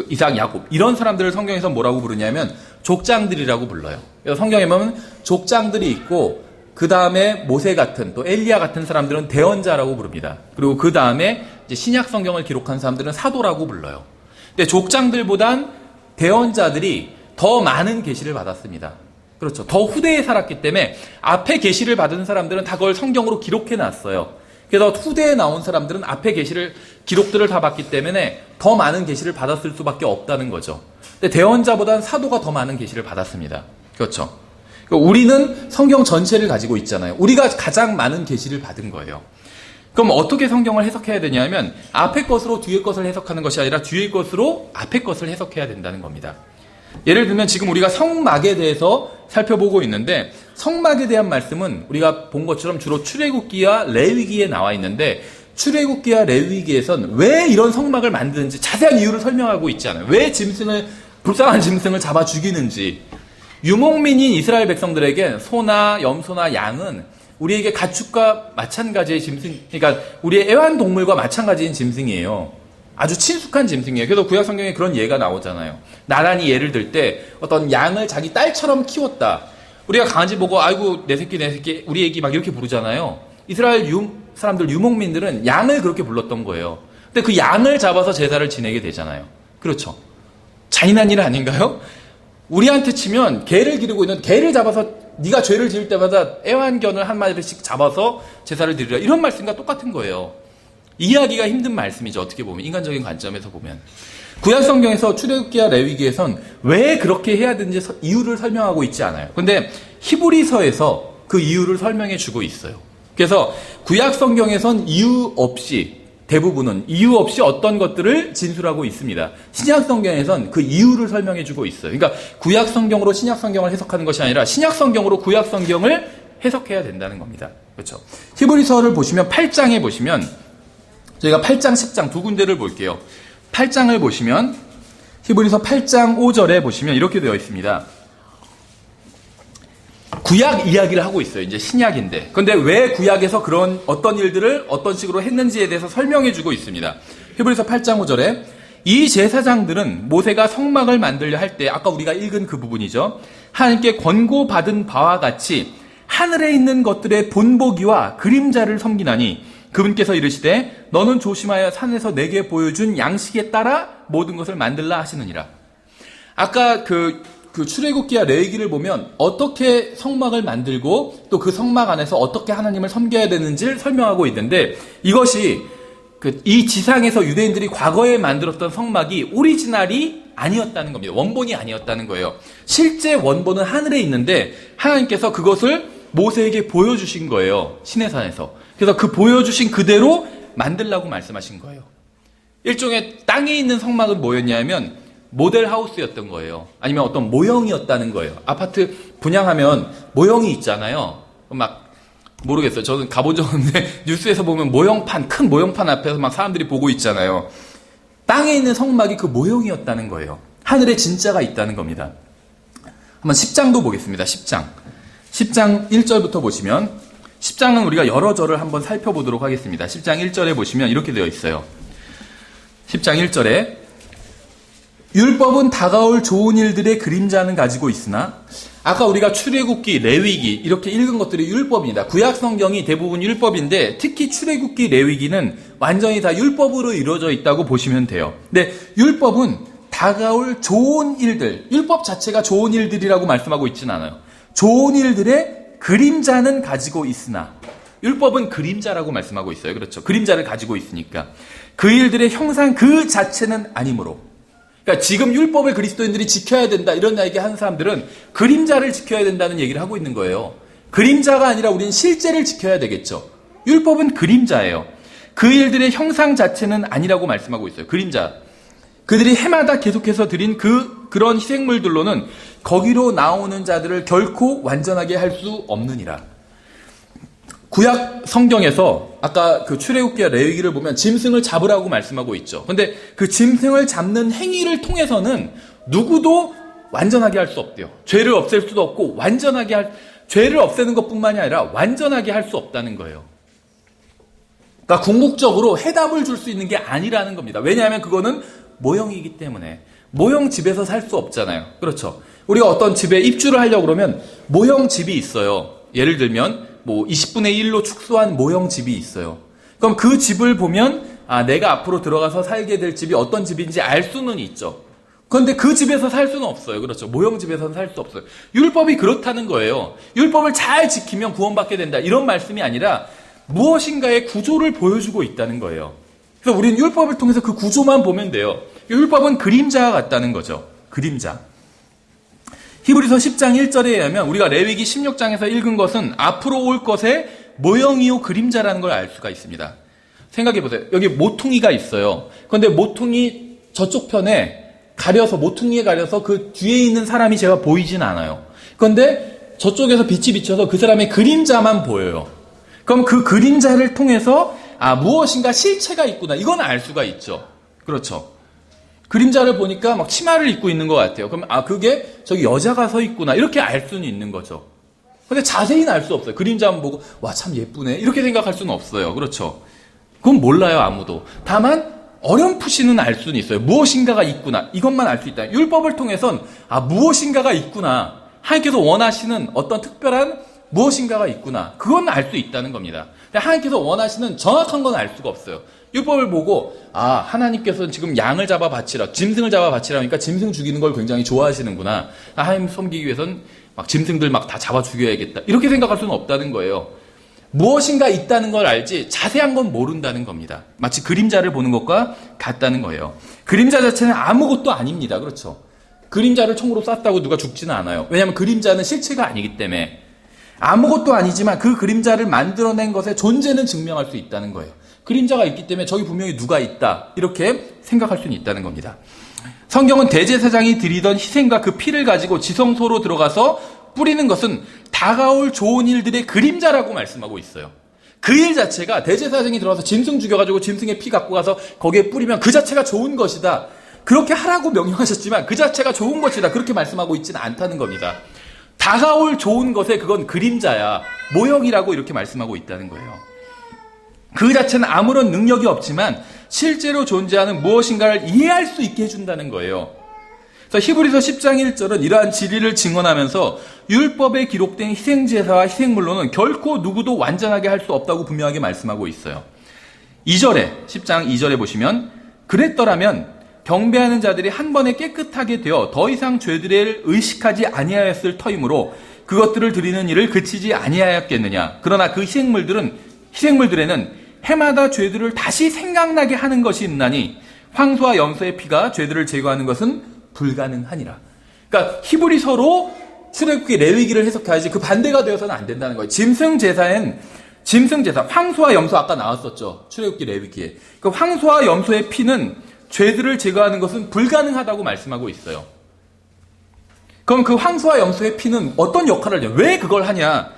이삭, 야곱 이런 사람들을 성경에서 뭐라고 부르냐면 족장들이라고 불러요. 그래서 성경에 보면 족장들이 있고 그 다음에 모세 같은 또 엘리야 같은 사람들은 대언자라고 부릅니다. 그리고 그 다음에 신약 성경을 기록한 사람들은 사도라고 불러요. 근데 족장들보단 대언자들이 더 많은 계시를 받았습니다. 그렇죠. 더 후대에 살았기 때문에 앞에 계시를 받은 사람들은 다 그걸 성경으로 기록해 놨어요. 그래서 후대에 나온 사람들은 앞에 계시를 기록들을 다 받기 때문에 더 많은 계시를 받았을 수밖에 없다는 거죠. 근데 대언자보다는 사도가 더 많은 계시를 받았습니다. 그렇죠. 우리는 성경 전체를 가지고 있잖아요. 우리가 가장 많은 계시를 받은 거예요. 그럼 어떻게 성경을 해석해야 되냐면 앞의 것으로 뒤의 것을 해석하는 것이 아니라 뒤의 것으로 앞의 것을 해석해야 된다는 겁니다. 예를 들면 지금 우리가 성막에 대해서 살펴보고 있는데 성막에 대한 말씀은 우리가 본 것처럼 주로 출애굽기와 레위기에 나와 있는데 출애굽기와 레위기에선 왜 이런 성막을 만드는지 자세한 이유를 설명하고 있지 않아요. 왜 불쌍한 짐승을 잡아 죽이는지. 유목민인 이스라엘 백성들에게 소나 염소나 양은 우리에게 가축과 마찬가지의 짐승, 그러니까 우리의 애완동물과 마찬가지인 짐승이에요. 아주 친숙한 짐승이에요. 그래서 구약 성경에 그런 예가 나오잖아요. 나란히 예를 들 때 어떤 양을 자기 딸처럼 키웠다. 우리가 강아지 보고 아이고 내 새끼 우리 애기 막 이렇게 부르잖아요. 이스라엘 사람들 유목민들은 양을 그렇게 불렀던 거예요. 근데 그 양을 잡아서 제사를 지내게 되잖아요. 그렇죠. 잔인한 일 아닌가요? 우리한테 치면 개를 기르고 있는 개를 잡아서 네가 죄를 지을 때마다 애완견을 한 마리씩 잡아서 제사를 드리라 이런 말씀과 똑같은 거예요. 이해하기가 힘든 말씀이죠. 어떻게 보면 인간적인 관점에서 보면 구약 성경에서 출애굽기와 레위기에선 왜 그렇게 해야 되는지 이유를 설명하고 있지 않아요. 근데 히브리서에서 그 이유를 설명해 주고 있어요. 그래서 구약 성경에선 대부분은 이유 없이 어떤 것들을 진술하고 있습니다. 신약 성경에선 그 이유를 설명해 주고 있어요. 그러니까 구약 성경으로 신약 성경을 해석하는 것이 아니라 신약 성경으로 구약 성경을 해석해야 된다는 겁니다. 그렇죠. 히브리서를 보시면 8장에 보시면 저희가 8장, 10장 두 군데를 볼게요. 8장을 보시면 히브리서 8장 5절에 보시면 이렇게 되어 있습니다. 구약 이야기를 하고 있어요. 이제 신약인데. 근데 왜 구약에서 그런 어떤 일들을 어떤 식으로 했는지에 대해서 설명해 주고 있습니다. 히브리서 8장 5절에 이 제사장들은 모세가 성막을 만들려 할 때 아까 우리가 읽은 그 부분이죠. 하나님께 권고받은 바와 같이 하늘에 있는 것들의 본보기와 그림자를 섬기나니 그분께서 이르시되 너는 조심하여 산에서 내게 보여준 양식에 따라 모든 것을 만들라 하시느니라. 아까 그 출애굽기와 레위기를 보면 어떻게 성막을 만들고 또 그 성막 안에서 어떻게 하나님을 섬겨야 되는지를 설명하고 있는데 이것이 이 지상에서 유대인들이 과거에 만들었던 성막이 오리지널이 아니었다는 겁니다. 원본이 아니었다는 거예요. 실제 원본은 하늘에 있는데 하나님께서 그것을 모세에게 보여주신 거예요. 시내산에서. 그래서 그 보여주신 그대로 만들라고 말씀하신 거예요. 일종의 땅에 있는 성막은 뭐였냐면 모델 하우스였던 거예요. 아니면 어떤 모형이었다는 거예요. 아파트 분양하면 모형이 있잖아요. 막 모르겠어요. 저는 가본 적 없는데 뉴스에서 보면 모형판, 큰 모형판 앞에서 막 사람들이 보고 있잖아요. 땅에 있는 성막이 그 모형이었다는 거예요. 하늘에 진짜가 있다는 겁니다. 한번 10장도 보겠습니다. 10장. 10장 1절부터 보시면 10장은 우리가 여러 절을 한번 살펴보도록 하겠습니다. 10장 1절에 보시면 이렇게 되어 있어요. 10장 1절에 율법은 다가올 좋은 일들의 그림자는 가지고 있으나 아까 우리가 출애굽기, 레위기 이렇게 읽은 것들이 율법입니다. 구약 성경이 대부분 율법인데 특히 출애굽기, 레위기는 완전히 다 율법으로 이루어져 있다고 보시면 돼요. 근데 율법은 다가올 좋은 일들, 율법 자체가 좋은 일들이라고 말씀하고 있지는 않아요. 좋은 일들의 그림자는 가지고 있으나 율법은 그림자라고 말씀하고 있어요. 그렇죠. 그림자를 가지고 있으니까 그 일들의 형상 그 자체는 아니므로, 그러니까 지금 율법을 그리스도인들이 지켜야 된다 이런 얘기 하는 사람들은 그림자를 지켜야 된다는 얘기를 하고 있는 거예요. 그림자가 아니라 우리는 실제를 지켜야 되겠죠. 율법은 그림자예요. 그 일들의 형상 자체는 아니라고 말씀하고 있어요. 그림자. 그들이 해마다 계속해서 드린 그런 희생물들로는 거기로 나오는 자들을 결코 완전하게 할 수 없느니라. 구약 성경에서 아까 그 출애굽기와 레위기를 보면 짐승을 잡으라고 말씀하고 있죠. 근데 그 짐승을 잡는 행위를 통해서는 누구도 완전하게 할 수 없대요. 죄를 없앨 수도 없고 죄를 없애는 것뿐만이 아니라 완전하게 할 수 없다는 거예요. 그러니까 궁극적으로 해답을 줄 수 있는 게 아니라는 겁니다. 왜냐하면 그거는 모형이기 때문에. 모형 집에서 살 수 없잖아요. 그렇죠. 우리가 어떤 집에 입주를 하려고 그러면 모형 집이 있어요. 예를 들면 20분의 1로 축소한 모형 집이 있어요. 그럼 그 집을 보면 내가 앞으로 들어가서 살게 될 집이 어떤 집인지 알 수는 있죠. 그런데 그 집에서 살 수는 없어요. 그렇죠. 모형 집에서는 살 수 없어요. 율법이 그렇다는 거예요. 율법을 잘 지키면 구원받게 된다. 이런 말씀이 아니라 무엇인가의 구조를 보여주고 있다는 거예요. 그래서 우리는 율법을 통해서 그 구조만 보면 돼요. 율법은 그림자와 같다는 거죠. 그림자. 히브리서 10장 1절에 의하면 우리가 레위기 16장에서 읽은 것은 앞으로 올 것의 모형이요 그림자라는 걸 알 수가 있습니다. 생각해 보세요. 여기 모퉁이가 있어요. 그런데 모퉁이 저쪽 편에 모퉁이에 가려서 그 뒤에 있는 사람이 제가 보이진 않아요. 그런데 저쪽에서 빛이 비쳐서 그 사람의 그림자만 보여요. 그럼 그 그림자를 통해서 무엇인가 실체가 있구나. 이건 알 수가 있죠. 그렇죠. 그림자를 보니까 막 치마를 입고 있는 것 같아요. 그럼 그게 저기 여자가 서 있구나. 이렇게 알 수는 있는 거죠. 근데 자세히는 알 수 없어요. 그림자만 보고 와 참 예쁘네. 이렇게 생각할 수는 없어요. 그렇죠. 그건 몰라요, 아무도. 다만 어렴풋이는 알 수는 있어요. 무엇인가가 있구나. 이것만 알 수 있다. 율법을 통해선 무엇인가가 있구나. 하나님께서 원하시는 어떤 특별한 무엇인가가 있구나. 그건 알 수 있다는 겁니다. 하나님께서 원하시는 정확한 건 알 수가 없어요. 율법을 보고 하나님께서는 지금 양을 잡아 바치라, 짐승을 잡아 바치라 하니까 짐승 죽이는 걸 굉장히 좋아하시는구나. 하나님 섬기기 위해서는 막 짐승들 막 다 잡아 죽여야겠다. 이렇게 생각할 수는 없다는 거예요. 무엇인가 있다는 걸 알지 자세한 건 모른다는 겁니다. 마치 그림자를 보는 것과 같다는 거예요. 그림자 자체는 아무것도 아닙니다. 그렇죠. 그림자를 총으로 쐈다고 누가 죽지는 않아요. 왜냐하면 그림자는 실체가 아니기 때문에. 아무것도 아니지만 그 그림자를 만들어낸 것의 존재는 증명할 수 있다는 거예요. 그림자가 있기 때문에 저기 분명히 누가 있다. 이렇게 생각할 수는 있다는 겁니다. 성경은 대제사장이 드리던 희생과 그 피를 가지고 지성소로 들어가서 뿌리는 것은 다가올 좋은 일들의 그림자라고 말씀하고 있어요. 그 일 자체가 대제사장이 들어가서 짐승 죽여가지고 짐승의 피 갖고 가서 거기에 뿌리면 그 자체가 좋은 것이다. 그렇게 하라고 명령하셨지만 그 자체가 좋은 것이다. 그렇게 말씀하고 있지는 않다는 겁니다. 다가올 좋은 것에 그건 그림자야. 모형이라고 이렇게 말씀하고 있다는 거예요. 그 자체는 아무런 능력이 없지만 실제로 존재하는 무엇인가를 이해할 수 있게 해준다는 거예요. 그래서 히브리서 10장 1절은 이러한 진리를 증언하면서 율법에 기록된 희생제사와 희생물로는 결코 누구도 완전하게 할 수 없다고 분명하게 말씀하고 있어요. 2절에 10장 2절에 보시면 그랬더라면 경배하는 자들이 한 번에 깨끗하게 되어 더 이상 죄들을 의식하지 아니하였을 터이므로 그것들을 드리는 일을 그치지 아니하였겠느냐. 그러나 그 희생물들에는 해마다 죄들을 다시 생각나게 하는 것이 있나니 황소와 염소의 피가 죄들을 제거하는 것은 불가능하니라. 그러니까 히브리서로 출애굽기 레위기를 해석해야지 그 반대가 되어서는 안 된다는 거예요. 짐승 제사, 황소와 염소 아까 나왔었죠. 출애굽기 레위기에. 그 황소와 염소의 피는 죄들을 제거하는 것은 불가능하다고 말씀하고 있어요. 그럼 그 황소와 염소의 피는 어떤 역할을 해요? 왜 그걸 하냐?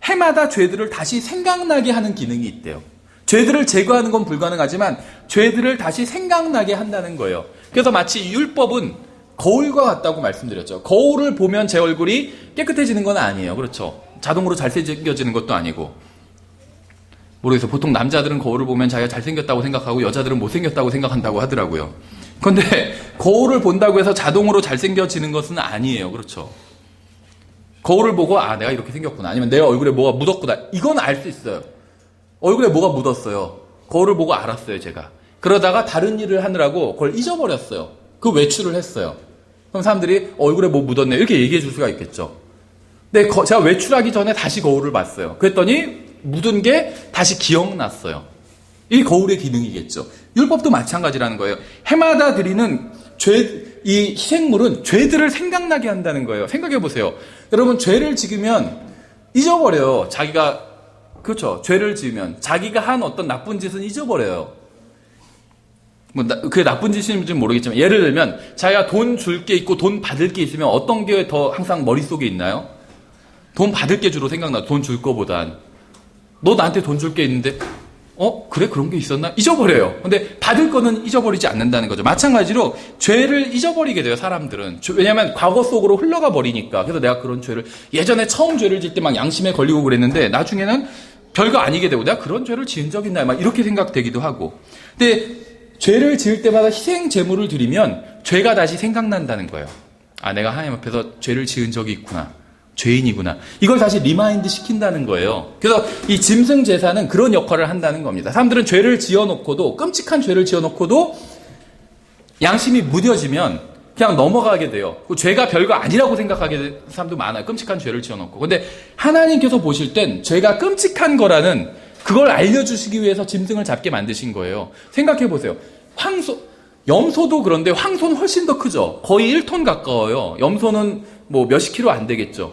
해마다 죄들을 다시 생각나게 하는 기능이 있대요. 죄들을 제거하는 건 불가능하지만 죄들을 다시 생각나게 한다는 거예요. 그래서 마치 율법은 거울과 같다고 말씀드렸죠. 거울을 보면 제 얼굴이 깨끗해지는 건 아니에요. 그렇죠? 자동으로 잘생겨지는 것도 아니고. 모르겠어요. 보통 남자들은 거울을 보면 자기가 잘생겼다고 생각하고 여자들은 못생겼다고 생각한다고 하더라고요. 그런데 거울을 본다고 해서 자동으로 잘생겨지는 것은 아니에요. 그렇죠? 거울을 보고 내가 이렇게 생겼구나. 아니면 내 얼굴에 뭐가 묻었구나. 이건 알 수 있어요. 얼굴에 뭐가 묻었어요. 거울을 보고 알았어요. 제가. 그러다가 다른 일을 하느라고 그걸 잊어버렸어요. 그 외출을 했어요. 그럼 사람들이 얼굴에 뭐 묻었네 이렇게 얘기해 줄 수가 있겠죠. 근데 제가 외출하기 전에 다시 거울을 봤어요. 그랬더니 묻은 게 다시 기억났어요. 이 거울의 기능이겠죠. 율법도 마찬가지라는 거예요. 해마다 드리는 이 희생물은 죄들을 생각나게 한다는 거예요. 생각해 보세요. 여러분 죄를 지으면 잊어버려요. 그렇죠. 죄를 지으면 자기가 한 어떤 나쁜 짓은 잊어버려요. 그게 나쁜 짓인지 모르겠지만 예를 들면 자기가 돈 줄 게 있고 돈 받을 게 있으면 어떤 게 더 항상 머릿속에 있나요? 돈 받을 게 주로 생각나. 돈 줄 거보단. 너 나한테 돈 줄 게 있는데 그래? 그런 게 있었나? 잊어버려요. 근데 받을 거는 잊어버리지 않는다는 거죠. 마찬가지로 죄를 잊어버리게 돼요, 사람들은. 왜냐하면 과거 속으로 흘러가 버리니까. 그래서 내가 그런 죄를 예전에 처음 죄를 질 때 막 양심에 걸리고 그랬는데 나중에는 별거 아니게 되고 내가 그런 죄를 지은 적 있나요? 막 이렇게 생각되기도 하고. 근데 죄를 지을 때마다 희생 제물을 드리면 죄가 다시 생각난다는 거예요. 내가 하나님 앞에서 죄를 지은 적이 있구나. 죄인이구나. 이걸 다시 리마인드 시킨다는 거예요. 그래서 이 짐승 제사는 그런 역할을 한다는 겁니다. 사람들은 죄를 지어놓고도 끔찍한 죄를 지어놓고도 양심이 무뎌지면 그냥 넘어가게 돼요. 그 죄가 별거 아니라고 생각하게 되는 사람도 많아요. 끔찍한 죄를 지어놓고. 근데 하나님께서 보실 땐 죄가 끔찍한 거라는 그걸 알려주시기 위해서 짐승을 잡게 만드신 거예요. 생각해 보세요. 염소도 그런데 황소는 훨씬 더 크죠. 거의 1톤 가까워요. 염소는 뭐 몇십 킬로 안 되겠죠.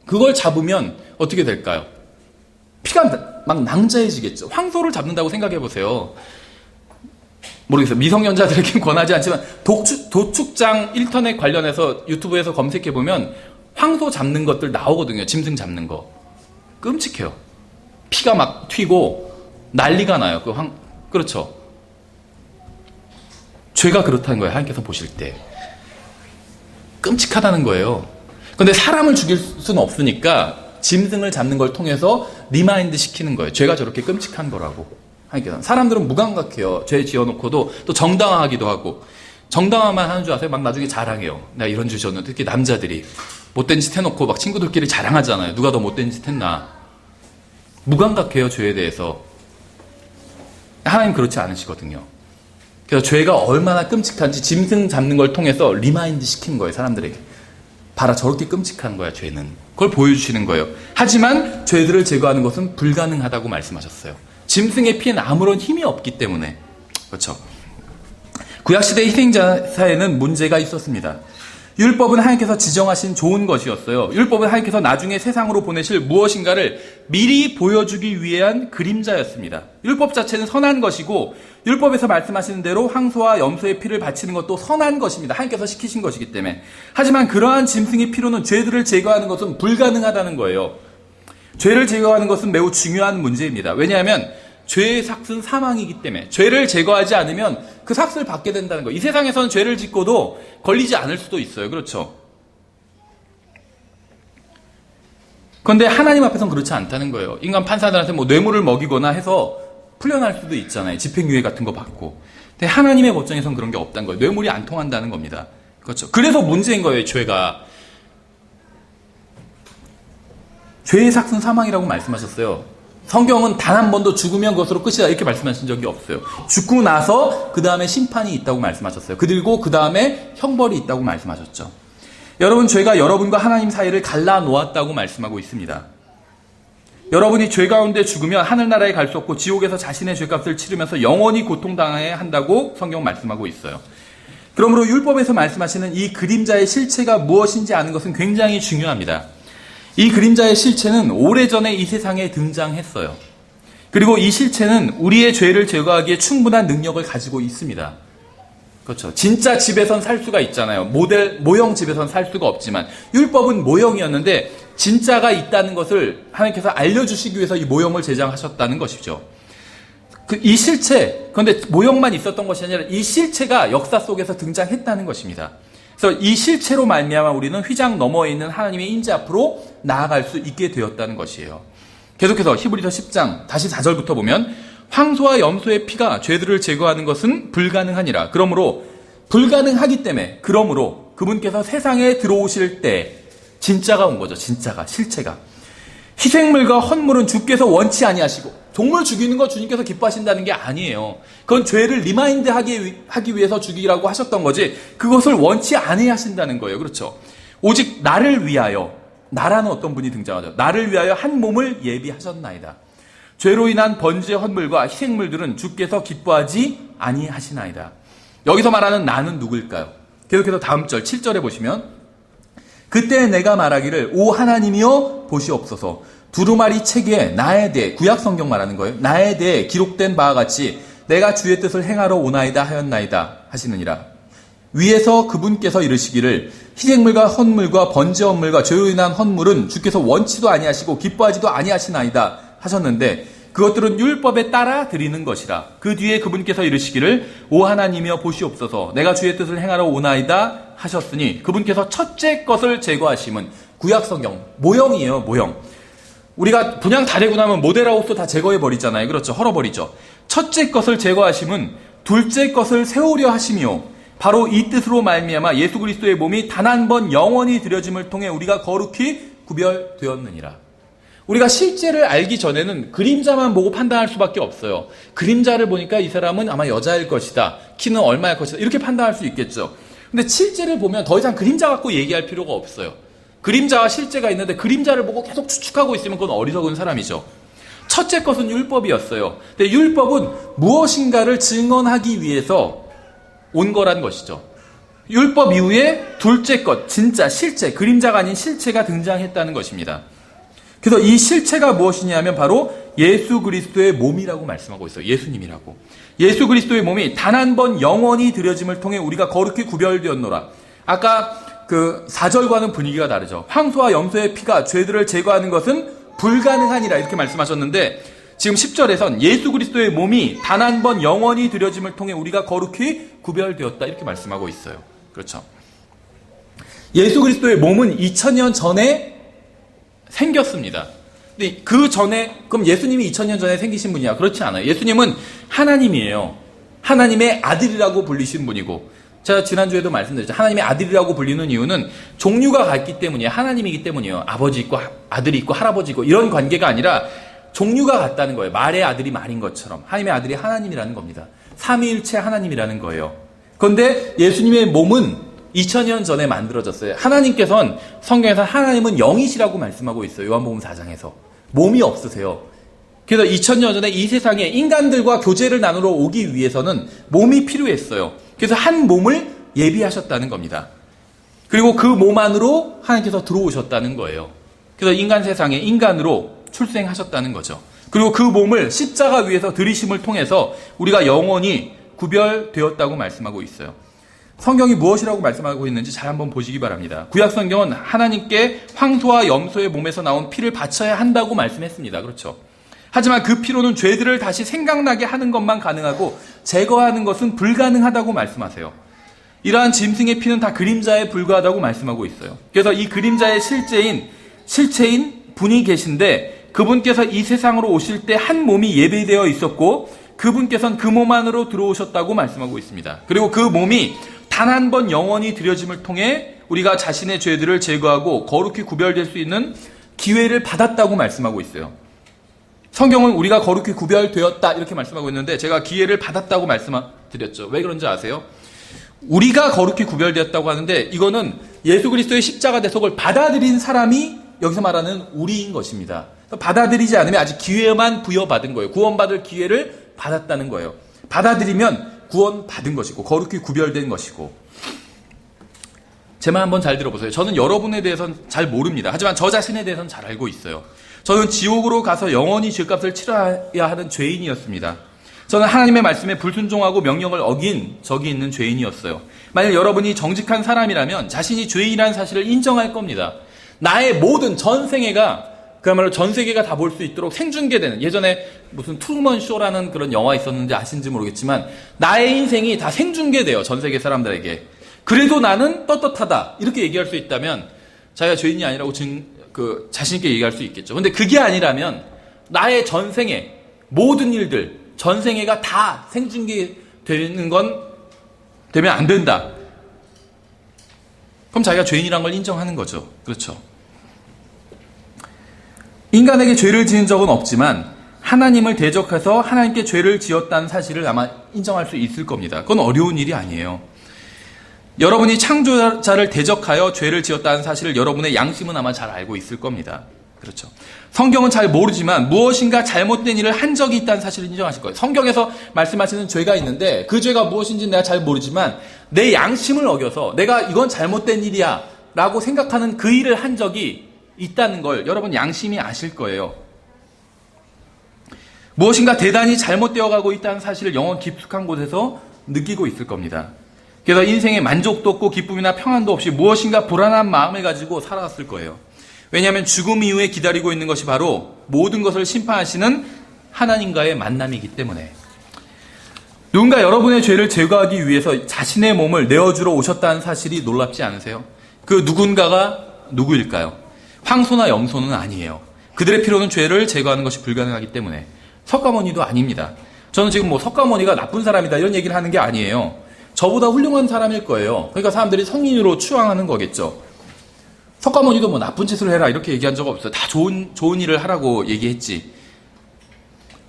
그걸 잡으면 어떻게 될까요? 피가 막 낭자해지겠죠. 황소를 잡는다고 생각해 보세요. 모르겠어요. 미성년자들에겐 권하지 않지만 도축장 1턴에 관련해서 유튜브에서 검색해 보면 황소 잡는 것들 나오거든요. 짐승 잡는 거. 끔찍해요. 피가 막 튀고 난리가 나요. 그렇죠. 죄가 그렇다는 거예요. 하나님께서 보실 때. 끔찍하다는 거예요. 그런데 사람을 죽일 수는 없으니까 짐승을 잡는 걸 통해서 리마인드 시키는 거예요. 죄가 저렇게 끔찍한 거라고. 하나님께서. 사람들은 무감각해요. 죄 지어놓고도 또 정당화하기도 하고. 정당화만 하는 줄 아세요? 막 나중에 자랑해요. 내가 이런 짓 졌는데 특히 남자들이 못된 짓 해놓고 막 친구들끼리 자랑하잖아요. 누가 더 못된 짓 했나. 무감각해요. 죄에 대해서. 하나님 그렇지 않으시거든요. 그래서 죄가 얼마나 끔찍한지 짐승 잡는 걸 통해서 리마인드 시키는 거예요. 사람들에게. 봐라 저렇게 끔찍한 거야 죄는. 그걸 보여주시는 거예요. 하지만 죄들을 제거하는 것은 불가능하다고 말씀하셨어요. 짐승의 피에는 아무런 힘이 없기 때문에. 그렇죠. 구약시대 희생제사에는 문제가 있었습니다. 율법은 하나님께서 지정하신 좋은 것이었어요. 율법은 하나님께서 나중에 세상으로 보내실 무엇인가를 미리 보여주기 위한 그림자였습니다. 율법 자체는 선한 것이고 율법에서 말씀하시는 대로 황소와 염소의 피를 바치는 것도 선한 것입니다. 하나님께서 시키신 것이기 때문에. 하지만 그러한 짐승의 피로는 죄들을 제거하는 것은 불가능하다는 거예요. 죄를 제거하는 것은 매우 중요한 문제입니다. 왜냐하면 죄의 삭은 사망이기 때문에 죄를 제거하지 않으면 그 삭을 받게 된다는 거예요. 이 세상에서는 죄를 짓고도 걸리지 않을 수도 있어요. 그렇죠? 그런데 하나님 앞에서는 그렇지 않다는 거예요. 인간 판사들한테 뭐 뇌물을 먹이거나 해서 풀려날 수도 있잖아요. 집행유예 같은 거 받고. 근데 하나님의 법정에서는 그런 게 없다는 거예요. 뇌물이 안 통한다는 겁니다. 그렇죠? 그래서 문제인 거예요. 죄가. 죄의 삭은 사망이라고 말씀하셨어요. 성경은 단 한 번도 죽으면 그것으로 끝이다 이렇게 말씀하신 적이 없어요. 죽고 나서 그 다음에 심판이 있다고 말씀하셨어요. 그리고 그 다음에 형벌이 있다고 말씀하셨죠. 여러분 죄가 여러분과 하나님 사이를 갈라놓았다고 말씀하고 있습니다. 여러분이 죄 가운데 죽으면 하늘나라에 갈 수 없고 지옥에서 자신의 죄값을 치르면서 영원히 고통당해야 한다고 성경 말씀하고 있어요. 그러므로 율법에서 말씀하시는 이 그림자의 실체가 무엇인지 아는 것은 굉장히 중요합니다. 이 그림자의 실체는 오래전에 이 세상에 등장했어요. 그리고 이 실체는 우리의 죄를 제거하기에 충분한 능력을 가지고 있습니다. 그렇죠. 진짜 집에선 살 수가 있잖아요. 모형 집에선 살 수가 없지만 율법은 모형이었는데 진짜가 있다는 것을 하나님께서 알려주시기 위해서 이 모형을 제정하셨다는 것이죠. 이 실체, 그런데 모형만 있었던 것이 아니라 이 실체가 역사 속에서 등장했다는 것입니다. 그래서 이 실체로 말미암아 우리는 휘장 너머에 있는 하나님의 임재 앞으로 나아갈 수 있게 되었다는 것이에요. 계속해서 히브리서 10장 다시 4절부터 보면 황소와 염소의 피가 죄들을 제거하는 것은 불가능하니라. 그러므로 불가능하기 때문에 그러므로 그분께서 세상에 들어오실 때 진짜가 온 거죠. 진짜가, 실체가. 희생물과 헌물은 주께서 원치 아니하시고 동물 죽이는 거 주님께서 기뻐하신다는 게 아니에요. 그건 죄를 리마인드 하기 위해서 죽이라고 하셨던 거지 그것을 원치 아니하신다는 거예요. 그렇죠. 오직 나를 위하여, 나라는 어떤 분이 등장하죠. 나를 위하여 한 몸을 예비하셨나이다. 죄로 인한 번제의 헌물과 희생물들은 주께서 기뻐하지 아니하시나이다. 여기서 말하는 나는 누구일까요? 계속해서 다음 절 7절에 보시면 그때 내가 말하기를 오 하나님이여 보시옵소서 두루마리 책에 나에 대해 구약 성경 말하는 거예요. 나에 대해 기록된 바와 같이 내가 주의 뜻을 행하러 오나이다 하였나이다 하시느니라. 위에서 그분께서 이르시기를 희생물과 헌물과 번제 헌물과 죄로 인한 헌물은 주께서 원치도 아니하시고 기뻐하지도 아니하시나이다 하셨는데 그것들은 율법에 따라 드리는 것이라. 그 뒤에 그분께서 이르시기를 오 하나님이여 보시옵소서 내가 주의 뜻을 행하러 오나이다 하셨으니 그분께서 첫째 것을 제거하심은 구약 성경 모형이에요. 모형. 우리가 분양 다 되고 나면 모델하우스 다 제거해 버리잖아요. 그렇죠. 헐어버리죠. 첫째 것을 제거하심은 둘째 것을 세우려 하심이요 바로 이 뜻으로 말미암아 예수 그리스도의 몸이 단 한 번 영원히 드려짐을 통해 우리가 거룩히 구별되었느니라. 우리가 실제를 알기 전에는 그림자만 보고 판단할 수밖에 없어요. 그림자를 보니까 이 사람은 아마 여자일 것이다. 키는 얼마일 것이다. 이렇게 판단할 수 있겠죠. 근데 실제를 보면 더 이상 그림자 갖고 얘기할 필요가 없어요. 그림자와 실제가 있는데 그림자를 보고 계속 추측하고 있으면 그건 어리석은 사람이죠. 첫째 것은 율법이었어요. 근데 율법은 무엇인가를 증언하기 위해서 온 거란 것이죠. 율법 이후에 둘째 것, 진짜 실체, 그림자가 아닌 실체가 등장했다는 것입니다. 그래서 이 실체가 무엇이냐면 바로 예수 그리스도의 몸이라고 말씀하고 있어요. 예수님이라고. 예수 그리스도의 몸이 단 한 번 영원히 드려짐을 통해 우리가 거룩히 구별되었노라. 아까 그 4절과는 분위기가 다르죠. 황소와 염소의 피가 죄들을 제거하는 것은 불가능하니라 이렇게 말씀하셨는데 지금 10절에선 예수 그리스도의 몸이 단 한 번 영원히 드려짐을 통해 우리가 거룩히 구별되었다 이렇게 말씀하고 있어요. 그렇죠. 예수 그리스도의 몸은 2000년 전에 생겼습니다. 근데 그 전에 그럼 예수님이 2000년 전에 생기신 분이야? 그렇지 않아요. 예수님은 하나님이에요. 하나님의 아들이라고 불리신 분이고 제가 지난주에도 말씀드렸죠. 하나님의 아들이라고 불리는 이유는 종류가 같기 때문이에요. 하나님이기 때문이에요. 아버지 있고 아들이 있고 할아버지 있고 이런 관계가 아니라 종류가 같다는 거예요. 말의 아들이 말인 것처럼 하나님의 아들이 하나님이라는 겁니다. 삼위일체 하나님이라는 거예요. 그런데 예수님의 몸은 2000년 전에 만들어졌어요. 하나님께서는 성경에서 하나님은 영이시라고 말씀하고 있어요. 요한복음 4장에서. 몸이 없으세요. 그래서 2000년 전에 이 세상에 인간들과 교제를 나누러 오기 위해서는 몸이 필요했어요. 그래서 한 몸을 예비하셨다는 겁니다. 그리고 그 몸 안으로 하나님께서 들어오셨다는 거예요. 그래서 인간 세상에 인간으로 출생하셨다는 거죠. 그리고 그 몸을 십자가 위에서 들이심을 통해서 우리가 영원히 구별되었다고 말씀하고 있어요. 성경이 무엇이라고 말씀하고 있는지 잘 한번 보시기 바랍니다. 구약 성경은 하나님께 황소와 염소의 몸에서 나온 피를 바쳐야 한다고 말씀했습니다. 그렇죠. 하지만 그 피로는 죄들을 다시 생각나게 하는 것만 가능하고 제거하는 것은 불가능하다고 말씀하세요. 이러한 짐승의 피는 다 그림자에 불과하다고 말씀하고 있어요. 그래서 이 그림자의 실체인 분이 계신데 그분께서 이 세상으로 오실 때 한 몸이 예배되어 있었고 그분께서는 그 몸 안으로 들어오셨다고 말씀하고 있습니다. 그리고 그 몸이 단 한 번 영원히 드려짐을 통해 우리가 자신의 죄들을 제거하고 거룩히 구별될 수 있는 기회를 받았다고 말씀하고 있어요. 성경은 우리가 거룩히 구별되었다 이렇게 말씀하고 있는데 제가 기회를 받았다고 말씀드렸죠. 왜 그런지 아세요? 우리가 거룩히 구별되었다고 하는데 이거는 예수 그리스도의 십자가 대속을 받아들인 사람이 여기서 말하는 우리인 것입니다. 받아들이지 않으면 아직 기회만 부여받은 거예요. 구원받을 기회를 받았다는 거예요. 받아들이면 구원받은 것이고 거룩히 구별된 것이고. 제 말 한번 잘 들어보세요. 저는 여러분에 대해서는 잘 모릅니다. 하지만 저 자신에 대해서는 잘 알고 있어요. 저는 지옥으로 가서 영원히 죄값을 치러야 하는 죄인이었습니다. 저는 하나님의 말씀에 불순종하고 명령을 어긴 적이 있는 죄인이었어요. 만약 여러분이 정직한 사람이라면 자신이 죄인이라는 사실을 인정할 겁니다. 나의 모든 전생애가 그야말로 전 세계가 다 볼 수 있도록 생중계되는, 예전에 무슨 트루먼 쇼라는 그런 영화 있었는지 아시는지 모르겠지만 나의 인생이 다 생중계돼요. 전 세계 사람들에게. 그래도 나는 떳떳하다 이렇게 얘기할 수 있다면 자기가 죄인이 아니라고 자신 있게 얘기할 수 있겠죠. 근데 그게 아니라면 나의 전생애 모든 일들 전생애가 다 생중계되는 건 되면 안 된다. 그럼 자기가 죄인이란 걸 인정하는 거죠. 그렇죠. 인간에게 죄를 지은 적은 없지만 하나님을 대적해서 하나님께 죄를 지었다는 사실을 아마 인정할 수 있을 겁니다. 그건 어려운 일이 아니에요. 여러분이 창조자를 대적하여 죄를 지었다는 사실을 여러분의 양심은 아마 잘 알고 있을 겁니다. 그렇죠. 성경은 잘 모르지만 무엇인가 잘못된 일을 한 적이 있다는 사실을 인정하실 거예요. 성경에서 말씀하시는 죄가 있는데 그 죄가 무엇인지 내가 잘 모르지만 내 양심을 어겨서 내가 이건 잘못된 일이야 라고 생각하는 그 일을 한 적이 있다는 걸 여러분 양심이 아실 거예요. 무엇인가 대단히 잘못되어 가고 있다는 사실을 영혼 깊숙한 곳에서 느끼고 있을 겁니다. 그래서 인생에 만족도 없고 기쁨이나 평안도 없이 무엇인가 불안한 마음을 가지고 살아갔을 거예요. 왜냐하면 죽음 이후에 기다리고 있는 것이 바로 모든 것을 심판하시는 하나님과의 만남이기 때문에. 누군가 여러분의 죄를 제거하기 위해서 자신의 몸을 내어주러 오셨다는 사실이 놀랍지 않으세요? 그 누군가가 누구일까요? 황소나 염소는 아니에요. 그들의 필요는 죄를 제거하는 것이 불가능하기 때문에. 석가모니도 아닙니다. 저는 지금 석가모니가 나쁜 사람이다 이런 얘기를 하는 게 아니에요. 저보다 훌륭한 사람일 거예요. 그러니까 사람들이 성인으로 추앙하는 거겠죠. 석가모니도 나쁜 짓을 해라 이렇게 얘기한 적 없어요. 다 좋은 일을 하라고 얘기했지.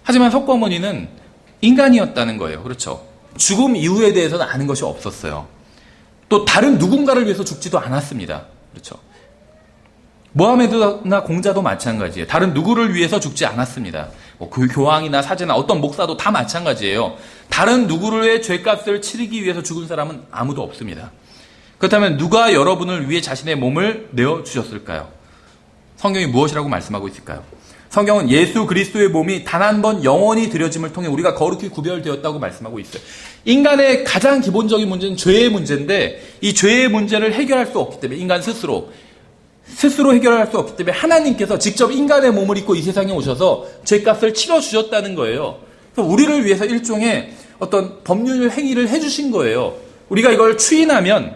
하지만 석가모니는 인간이었다는 거예요. 그렇죠. 죽음 이후에 대해서는 아는 것이 없었어요. 또 다른 누군가를 위해서 죽지도 않았습니다. 그렇죠. 모하메드나 공자도 마찬가지예요. 다른 누구를 위해서 죽지 않았습니다. 그 교황이나 사제나 어떤 목사도 다 마찬가지예요. 다른 누구의 죄값을 치르기 위해서 죽은 사람은 아무도 없습니다. 그렇다면 누가 여러분을 위해 자신의 몸을 내어주셨을까요? 성경이 무엇이라고 말씀하고 있을까요? 성경은 예수 그리스도의 몸이 단 한 번 영원히 드려짐을 통해 우리가 거룩히 구별되었다고 말씀하고 있어요. 인간의 가장 기본적인 문제는 죄의 문제인데 이 죄의 문제를 해결할 수 없기 때문에 인간 스스로 해결할 수 없기 때문에 하나님께서 직접 인간의 몸을 입고 이 세상에 오셔서 죄값을 치러주셨다는 거예요. 그래서 우리를 위해서 일종의 어떤 법률 행위를 해주신 거예요. 우리가 이걸 추인하면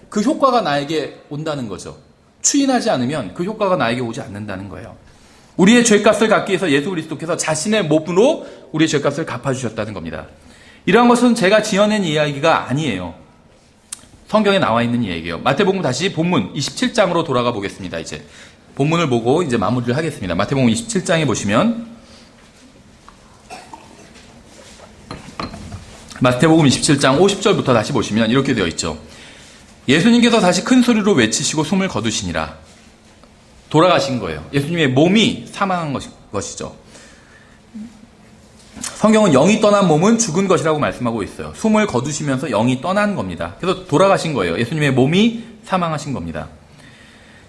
그 효과가 나에게 온다는 거죠. 추인하지 않으면 그 효과가 나에게 오지 않는다는 거예요. 우리의 죄값을 갚기 위해서 예수 그리스도께서 자신의 몸으로 우리의 죄값을 갚아주셨다는 겁니다. 이러한 것은 제가 지어낸 이야기가 아니에요. 성경에 나와 있는 얘기예요. 마태복음 다시 본문 27장으로 돌아가 보겠습니다. 이제 본문을 보고 이제 마무리를 하겠습니다. 마태복음 27장에 보시면 마태복음 27장 50절부터 다시 보시면 이렇게 되어 있죠. 예수님께서 다시 큰 소리로 외치시고 숨을 거두시니라. 돌아가신 거예요. 예수님의 몸이 사망한 것이죠. 성경은 영이 떠난 몸은 죽은 것이라고 말씀하고 있어요. 숨을 거두시면서 영이 떠난 겁니다. 그래서 돌아가신 거예요. 예수님의 몸이 사망하신 겁니다.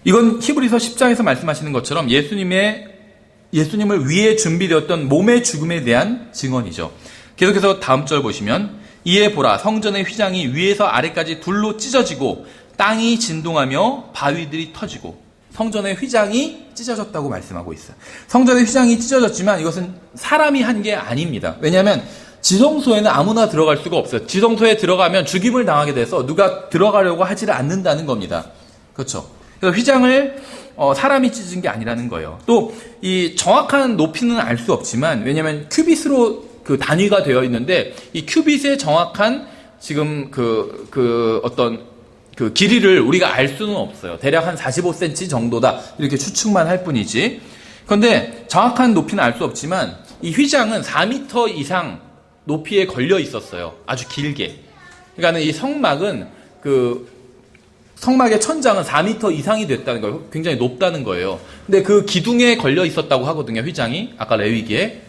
이건 히브리서 10장에서 말씀하시는 것처럼 예수님을 위해 준비되었던 몸의 죽음에 대한 증언이죠. 계속해서 다음 절 보시면 이에 보라 성전의 휘장이 위에서 아래까지 둘로 찢어지고 땅이 진동하며 바위들이 터지고 성전의 휘장이 찢어졌다고 말씀하고 있어요. 성전의 휘장이 찢어졌지만 이것은 사람이 한 게 아닙니다. 왜냐하면 지성소에는 아무나 들어갈 수가 없어요. 지성소에 들어가면 죽임을 당하게 돼서 누가 들어가려고 하지를 않는다는 겁니다. 그렇죠. 그래서 휘장을 사람이 찢은 게 아니라는 거예요. 또 이 정확한 높이는 알 수 없지만 왜냐하면 큐빗으로 그 단위가 되어 있는데 이 큐빗의 정확한 지금 어떤 그 길이를 우리가 알 수는 없어요. 대략 한 45cm 정도다 이렇게 추측만 할 뿐이지. 그런데 정확한 높이는 알 수 없지만 이 휘장은 4m 이상 높이에 걸려 있었어요. 아주 길게. 그러니까 이 성막은 성막의 천장은 4m 이상이 됐다는 거예요. 굉장히 높다는 거예요. 근데 그 기둥에 걸려 있었다고 하거든요. 휘장이 아까 레위기에.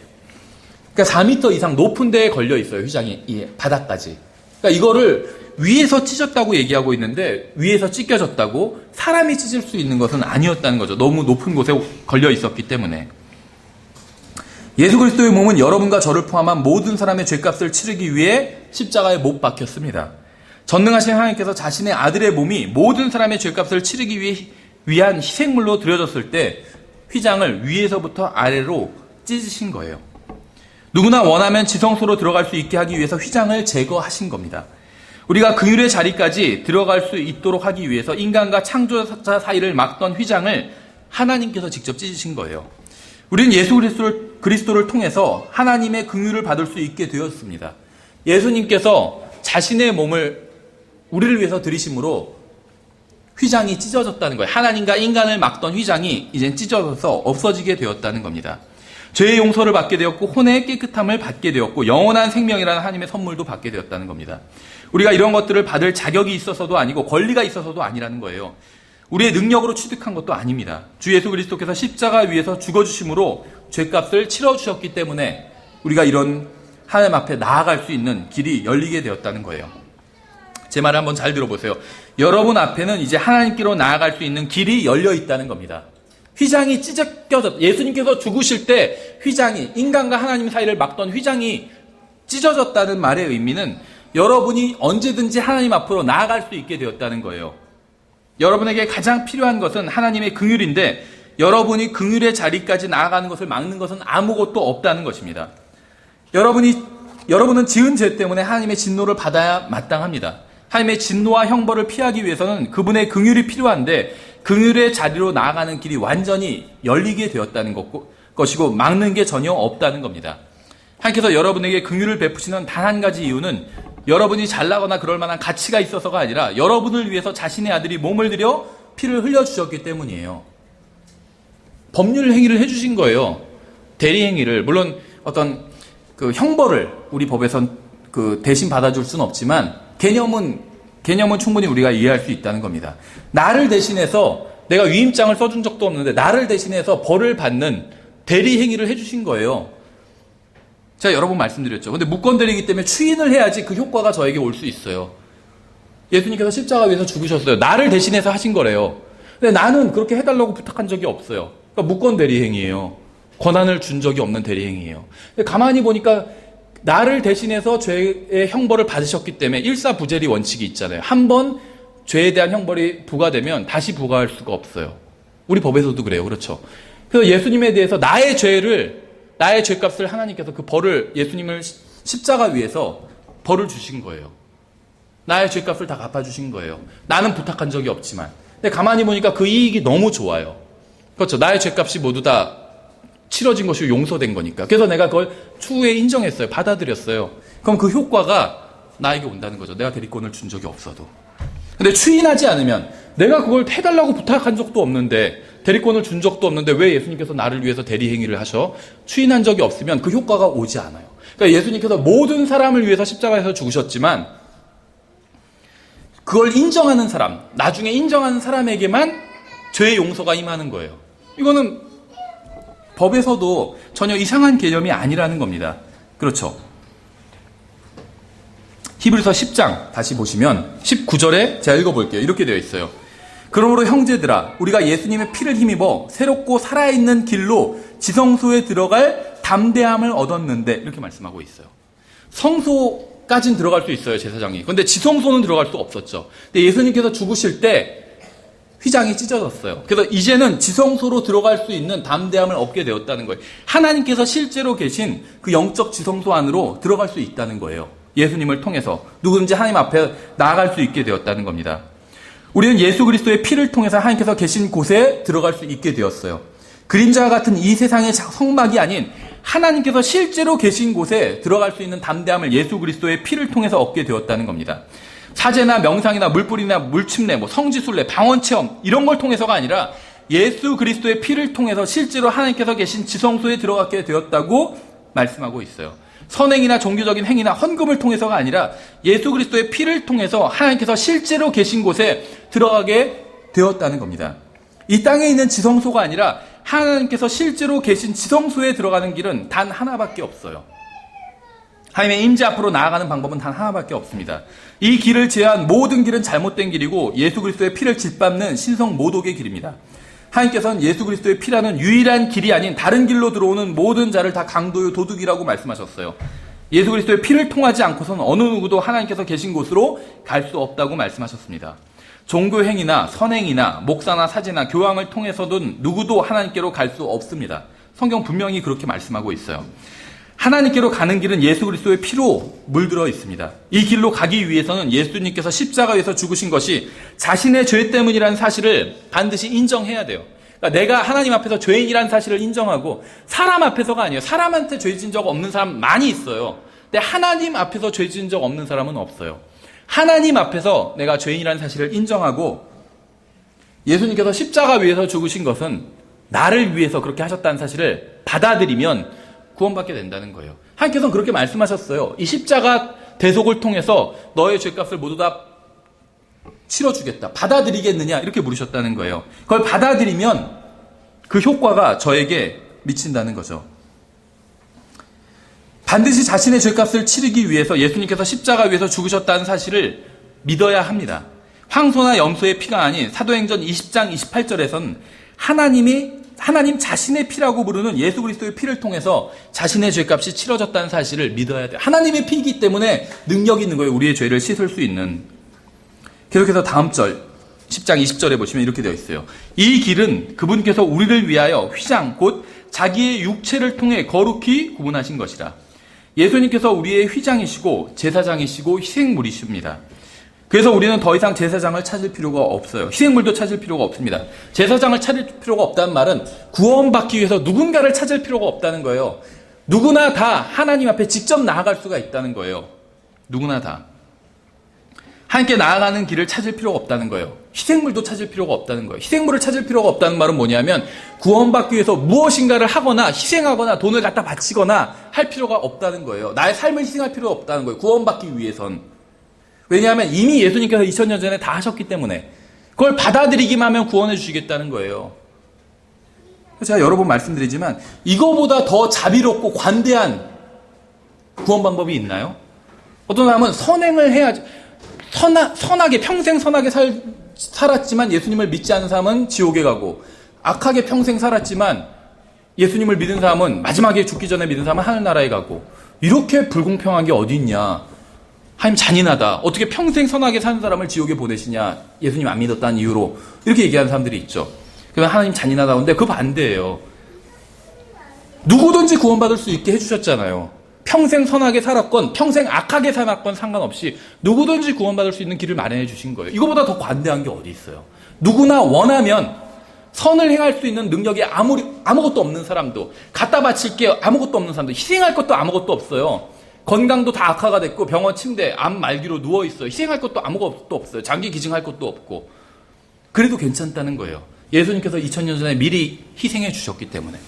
그러니까 4m 이상 높은 데에 걸려 있어요. 휘장이 바닥까지. 그러니까 이거를 위에서 찢었다고 얘기하고 있는데 위에서 찢겨졌다고 사람이 찢을 수 있는 것은 아니었다는 거죠. 너무 높은 곳에 걸려 있었기 때문에. 예수 그리스도의 몸은 여러분과 저를 포함한 모든 사람의 죄값을 치르기 위해 십자가에 못 박혔습니다. 전능하신 하나님께서 자신의 아들의 몸이 모든 사람의 죄값을 치르기 위한 희생물로 드려졌을 때 휘장을 위에서부터 아래로 찢으신 거예요. 누구나 원하면 지성소로 들어갈 수 있게 하기 위해서 휘장을 제거하신 겁니다. 우리가 긍휼의 자리까지 들어갈 수 있도록 하기 위해서 인간과 창조자 사이를 막던 휘장을 하나님께서 직접 찢으신 거예요. 우리는 예수 그리스도를 통해서 하나님의 긍휼을 받을 수 있게 되었습니다. 예수님께서 자신의 몸을 우리를 위해서 드리심으로 휘장이 찢어졌다는 거예요. 하나님과 인간을 막던 휘장이 이젠 찢어져서 없어지게 되었다는 겁니다. 죄의 용서를 받게 되었고 혼의 깨끗함을 받게 되었고 영원한 생명이라는 하나님의 선물도 받게 되었다는 겁니다. 우리가 이런 것들을 받을 자격이 있어서도 아니고 권리가 있어서도 아니라는 거예요. 우리의 능력으로 취득한 것도 아닙니다. 주 예수 그리스도께서 십자가 위에서 죽어주심으로 죄값을 치러주셨기 때문에 우리가 이런 하나님 앞에 나아갈 수 있는 길이 열리게 되었다는 거예요. 제 말을 한번 잘 들어보세요. 여러분 앞에는 이제 하나님께로 나아갈 수 있는 길이 열려 있다는 겁니다. 휘장이 찢어졌, 예수님께서 죽으실 때 휘장이, 인간과 하나님 사이를 막던 휘장이 찢어졌다는 말의 의미는 여러분이 언제든지 하나님 앞으로 나아갈 수 있게 되었다는 거예요. 여러분에게 가장 필요한 것은 하나님의 긍휼인데 여러분이 긍휼의 자리까지 나아가는 것을 막는 것은 아무것도 없다는 것입니다. 여러분은 지은 죄 때문에 하나님의 진노를 받아야 마땅합니다. 하나님의 진노와 형벌을 피하기 위해서는 그분의 긍휼이 필요한데 긍휼의 자리로 나아가는 길이 완전히 열리게 되었다는 것이고 막는 게 전혀 없다는 겁니다. 하나님께서 여러분에게 긍휼을 베푸시는 단 한 가지 이유는 여러분이 잘나거나 그럴 만한 가치가 있어서가 아니라 여러분을 위해서 자신의 아들이 몸을 들여 피를 흘려주셨기 때문이에요. 법률 행위를 해주신 거예요. 대리 행위를. 물론 어떤 그 형벌을 우리 법에선 그 대신 받아줄 수는 없지만 개념은 충분히 우리가 이해할 수 있다는 겁니다. 나를 대신해서 내가 위임장을 써준 적도 없는데 나를 대신해서 벌을 받는 대리 행위를 해주신 거예요. 제가 여러 번 말씀드렸죠. 근데 무권대리이기 때문에 추인을 해야지 그 효과가 저에게 올 수 있어요. 예수님께서 십자가 위에서 죽으셨어요. 나를 대신해서 하신 거래요. 근데 나는 그렇게 해달라고 부탁한 적이 없어요. 그러니까 무권대리 행위예요. 권한을 준 적이 없는 대리 행위예요. 근데 가만히 보니까 나를 대신해서 죄의 형벌을 받으셨기 때문에 일사부재리 원칙이 있잖아요. 한 번 죄에 대한 형벌이 부과되면 다시 부과할 수가 없어요. 우리 법에서도 그래요. 그렇죠. 그래서 예수님에 대해서 나의 죄값을 하나님께서 그 벌을 예수님을 십자가 위에서 벌을 주신 거예요. 나의 죄값을 다 갚아주신 거예요. 나는 부탁한 적이 없지만. 근데 가만히 보니까 그 이익이 너무 좋아요. 그렇죠. 나의 죄값이 모두 다 치러진 것이 용서된 거니까. 그래서 내가 그걸 추후에 인정했어요. 받아들였어요. 그럼 그 효과가 나에게 온다는 거죠. 내가 대리권을 준 적이 없어도. 근데 추인하지 않으면 내가 그걸 해달라고 부탁한 적도 없는데 대리권을 준 적도 없는데 왜 예수님께서 나를 위해서 대리 행위를 하셔? 추인한 적이 없으면 그 효과가 오지 않아요. 그러니까 예수님께서 모든 사람을 위해서 십자가에서 죽으셨지만 그걸 인정하는 사람, 나중에 인정하는 사람에게만 죄의 용서가 임하는 거예요. 이거는 법에서도 전혀 이상한 개념이 아니라는 겁니다. 그렇죠. 히브리서 10장 다시 보시면 19절에 제가 읽어볼게요. 이렇게 되어 있어요. 그러므로 형제들아 우리가 예수님의 피를 힘입어 새롭고 살아있는 길로 지성소에 들어갈 담대함을 얻었는데 이렇게 말씀하고 있어요. 성소까지는 들어갈 수 있어요. 제사장이. 그런데 지성소는 들어갈 수 없었죠. 근데 예수님께서 죽으실 때 휘장이 찢어졌어요. 그래서 이제는 지성소로 들어갈 수 있는 담대함을 얻게 되었다는 거예요. 하나님께서 실제로 계신 그 영적 지성소 안으로 들어갈 수 있다는 거예요. 예수님을 통해서 누구든지 하나님 앞에 나아갈 수 있게 되었다는 겁니다. 우리는 예수 그리스도의 피를 통해서 하나님께서 계신 곳에 들어갈 수 있게 되었어요. 그림자와 같은 이 세상의 성막이 아닌 하나님께서 실제로 계신 곳에 들어갈 수 있는 담대함을 예수 그리스도의 피를 통해서 얻게 되었다는 겁니다. 사제나 명상이나 물뿌리나 물침례, 성지순례, 방언체험 이런 걸 통해서가 아니라 예수 그리스도의 피를 통해서 실제로 하나님께서 계신 지성소에 들어가게 되었다고 말씀하고 있어요. 선행이나 종교적인 행위나 헌금을 통해서가 아니라 예수 그리스도의 피를 통해서 하나님께서 실제로 계신 곳에 들어가게 되었다는 겁니다. 이 땅에 있는 지성소가 아니라 하나님께서 실제로 계신 지성소에 들어가는 길은 단 하나밖에 없어요. 하나님의 임재 앞으로 나아가는 방법은 단 하나밖에 없습니다. 이 길을 제한 모든 길은 잘못된 길이고 예수 그리스도의 피를 짓밟는 신성 모독의 길입니다. 하나님께서는 예수 그리스도의 피라는 유일한 길이 아닌 다른 길로 들어오는 모든 자를 다 강도요 도둑이라고 말씀하셨어요. 예수 그리스도의 피를 통하지 않고서는 어느 누구도 하나님께서 계신 곳으로 갈 수 없다고 말씀하셨습니다. 종교 행위나 선행이나 목사나 사제나 교황을 통해서든 누구도 하나님께로 갈 수 없습니다. 성경 분명히 그렇게 말씀하고 있어요. 하나님께로 가는 길은 예수 그리스도의 피로 물들어 있습니다. 이 길로 가기 위해서는 예수님께서 십자가에서 죽으신 것이 자신의 죄 때문이라는 사실을 반드시 인정해야 돼요. 그러니까 내가 하나님 앞에서 죄인이라는 사실을 인정하고, 사람 앞에서가 아니에요. 사람한테 죄 지은 적 없는 사람 많이 있어요. 근데 하나님 앞에서 죄 지은 적 없는 사람은 없어요. 하나님 앞에서 내가 죄인이라는 사실을 인정하고, 예수님께서 십자가 위에서 죽으신 것은 나를 위해서 그렇게 하셨다는 사실을 받아들이면 구원받게 된다는 거예요. 하나님께서는 그렇게 말씀하셨어요. 이 십자가 대속을 통해서 너의 죄값을 모두 다 치러주겠다. 받아들이겠느냐? 이렇게 물으셨다는 거예요. 그걸 받아들이면 그 효과가 저에게 미친다는 거죠. 반드시 자신의 죄값을 치르기 위해서 예수님께서 십자가 위에서 죽으셨다는 사실을 믿어야 합니다. 황소나 염소의 피가 아닌 사도행전 20장 28절에서는 하나님 자신의 피라고 부르는 예수 그리스도의 피를 통해서 자신의 죄값이 치러졌다는 사실을 믿어야 돼요. 하나님의 피이기 때문에 능력이 있는 거예요. 우리의 죄를 씻을 수 있는. 계속해서 다음 절 10장 20절에 보시면 이렇게 되어 있어요. 이 길은 그분께서 우리를 위하여 휘장 곧 자기의 육체를 통해 거룩히 구분하신 것이라. 예수님께서 우리의 휘장이시고 제사장이시고 희생물이십니다. 그래서 우리는 더 이상 제사장을 찾을 필요가 없어요. 희생물도 찾을 필요가 없습니다. 제사장을 찾을 필요가 없다는 말은 구원받기 위해서 누군가를 찾을 필요가 없다는 거예요. 누구나 다 하나님 앞에 직접 나아갈 수가 있다는 거예요. 누구나 다. 하나님께 나아가는 길을 찾을 필요가 없다는 거예요. 희생물도 찾을 필요가 없다는 거예요. 희생물을 찾을 필요가 없다는 말은 뭐냐면 구원받기 위해서 무엇인가를 하거나 희생하거나 돈을 갖다 바치거나 할 필요가 없다는 거예요. 나의 삶을 희생할 필요가 없다는 거예요. 구원받기 위해선. 왜냐하면 이미 예수님께서 2000년 전에 다 하셨기 때문에 그걸 받아들이기만 하면 구원해 주시겠다는 거예요. 제가 여러 번 말씀드리지만 이거보다 더 자비롭고 관대한 구원 방법이 있나요? 어떤 사람은 선행을 해야지, 선하게 평생 선하게 살았지만 예수님을 믿지 않은 사람은 지옥에 가고, 악하게 평생 살았지만 예수님을 믿은 사람은 마지막에 죽기 전에 믿은 사람은 하늘나라에 가고, 이렇게 불공평한 게 어디 있냐. 하나님 잔인하다. 어떻게 평생 선하게 사는 사람을 지옥에 보내시냐. 예수님 안 믿었다는 이유로. 이렇게 얘기하는 사람들이 있죠. 그러면 하나님 잔인하다. 근데 그 반대예요. 누구든지 구원받을 수 있게 해주셨잖아요. 평생 선하게 살았건 평생 악하게 살았건 상관없이 누구든지 구원받을 수 있는 길을 마련해 주신 거예요. 이거보다 더 관대한 게 어디 있어요. 누구나 원하면 선을 행할 수 있는 능력이 아무것도 없는 사람도, 갖다 바칠 게 아무것도 없는 사람도, 희생할 것도 아무것도 없어요. 건강도 다 악화가 됐고 병원 침대 암 말기로 누워있어요. 희생할 것도 아무것도 없어요. 장기 기증할 것도 없고. 그래도 괜찮다는 거예요. 예수님께서 2000년 전에 미리 희생해 주셨기 때문에.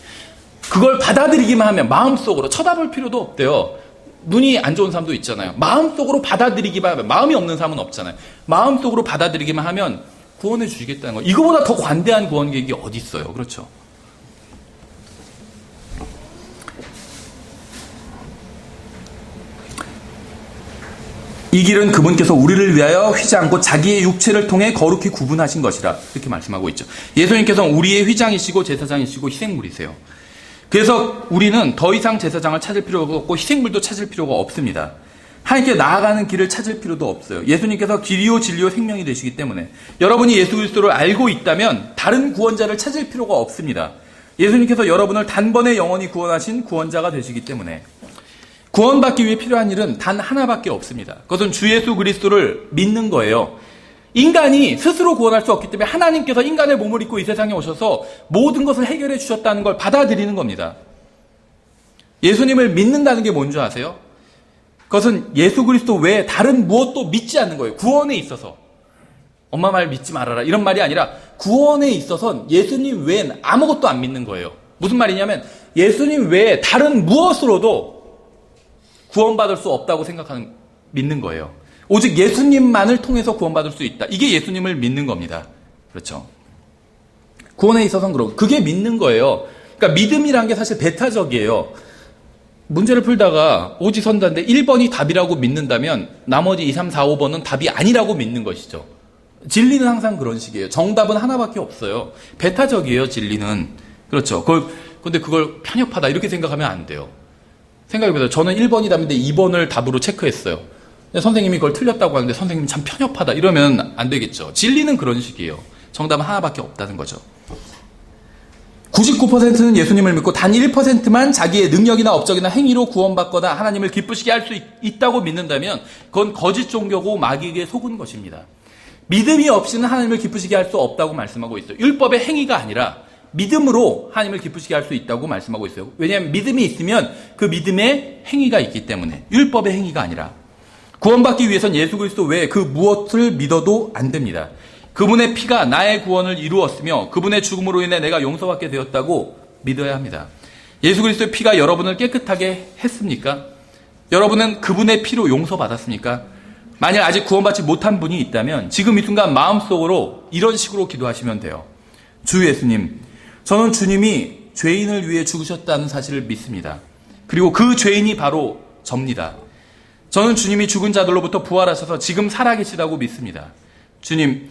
그걸 받아들이기만 하면 마음속으로, 쳐다볼 필요도 없대요. 눈이 안 좋은 사람도 있잖아요. 마음속으로 받아들이기만 하면, 마음이 없는 사람은 없잖아요. 마음속으로 받아들이기만 하면 구원해 주시겠다는 거예요. 이거보다 더 관대한 구원 계획이 어디 있어요. 그렇죠? 이 길은 그분께서 우리를 위하여 휘장 곧 자기의 육체를 통해 거룩히 구분하신 것이라, 이렇게 말씀하고 있죠. 예수님께서는 우리의 휘장이시고 제사장이시고 희생물이세요. 그래서 우리는 더 이상 제사장을 찾을 필요가 없고 희생물도 찾을 필요가 없습니다. 하나님께 나아가는 길을 찾을 필요도 없어요. 예수님께서 길이요 진리요 생명이 되시기 때문에 여러분이 예수 그리스도를 알고 있다면 다른 구원자를 찾을 필요가 없습니다. 예수님께서 여러분을 단번에 영원히 구원하신 구원자가 되시기 때문에 구원받기 위해 필요한 일은 단 하나밖에 없습니다. 그것은 주 예수 그리스도를 믿는 거예요. 인간이 스스로 구원할 수 없기 때문에 하나님께서 인간의 몸을 입고 이 세상에 오셔서 모든 것을 해결해 주셨다는 걸 받아들이는 겁니다. 예수님을 믿는다는 게 뭔지 아세요? 그것은 예수 그리스도 외에 다른 무엇도 믿지 않는 거예요. 구원에 있어서. 엄마 말 믿지 말아라 이런 말이 아니라 구원에 있어서는 예수님 외엔 아무것도 안 믿는 거예요. 무슨 말이냐면 예수님 외에 다른 무엇으로도 구원받을 수 없다고 생각하는, 믿는 거예요. 오직 예수님만을 통해서 구원받을 수 있다. 이게 예수님을 믿는 겁니다. 그렇죠? 구원에 있어서는 그렇고 그게 믿는 거예요. 그러니까 믿음이란 게 사실 배타적이에요. 문제를 풀다가 오지선다인데 1번이 답이라고 믿는다면 나머지 2, 3, 4, 5번은 답이 아니라고 믿는 것이죠. 진리는 항상 그런 식이에요. 정답은 하나밖에 없어요. 배타적이에요, 진리는. 그렇죠. 근데 그걸 편협하다 이렇게 생각하면 안 돼요. 생각해보세요. 저는 1번이 답인데 2번을 답으로 체크했어요. 선생님이 그걸 틀렸다고 하는데 선생님이 참 편협하다 이러면 안 되겠죠. 진리는 그런 식이에요. 정답은 하나밖에 없다는 거죠. 99%는 예수님을 믿고 단 1%만 자기의 능력이나 업적이나 행위로 구원받거나 하나님을 기쁘시게 할 수 있다고 믿는다면 그건 거짓 종교고 마귀에게 속은 것입니다. 믿음이 없이는 하나님을 기쁘시게 할 수 없다고 말씀하고 있어요. 율법의 행위가 아니라 믿음으로 하나님을 기쁘시게 할 수 있다고 말씀하고 있어요. 왜냐하면 믿음이 있으면 그 믿음의 행위가 있기 때문에 율법의 행위가 아니라 구원받기 위해선 예수 그리스도 외에 그 무엇을 믿어도 안 됩니다. 그분의 피가 나의 구원을 이루었으며 그분의 죽음으로 인해 내가 용서받게 되었다고 믿어야 합니다. 예수 그리스도의 피가 여러분을 깨끗하게 했습니까? 여러분은 그분의 피로 용서받았습니까? 만약 아직 구원받지 못한 분이 있다면 지금 이 순간 마음속으로 이런 식으로 기도하시면 돼요. 주 예수님, 저는 주님이 죄인을 위해 죽으셨다는 사실을 믿습니다. 그리고 그 죄인이 바로 접니다. 저는 주님이 죽은 자들로부터 부활하셔서 지금 살아계시다고 믿습니다. 주님을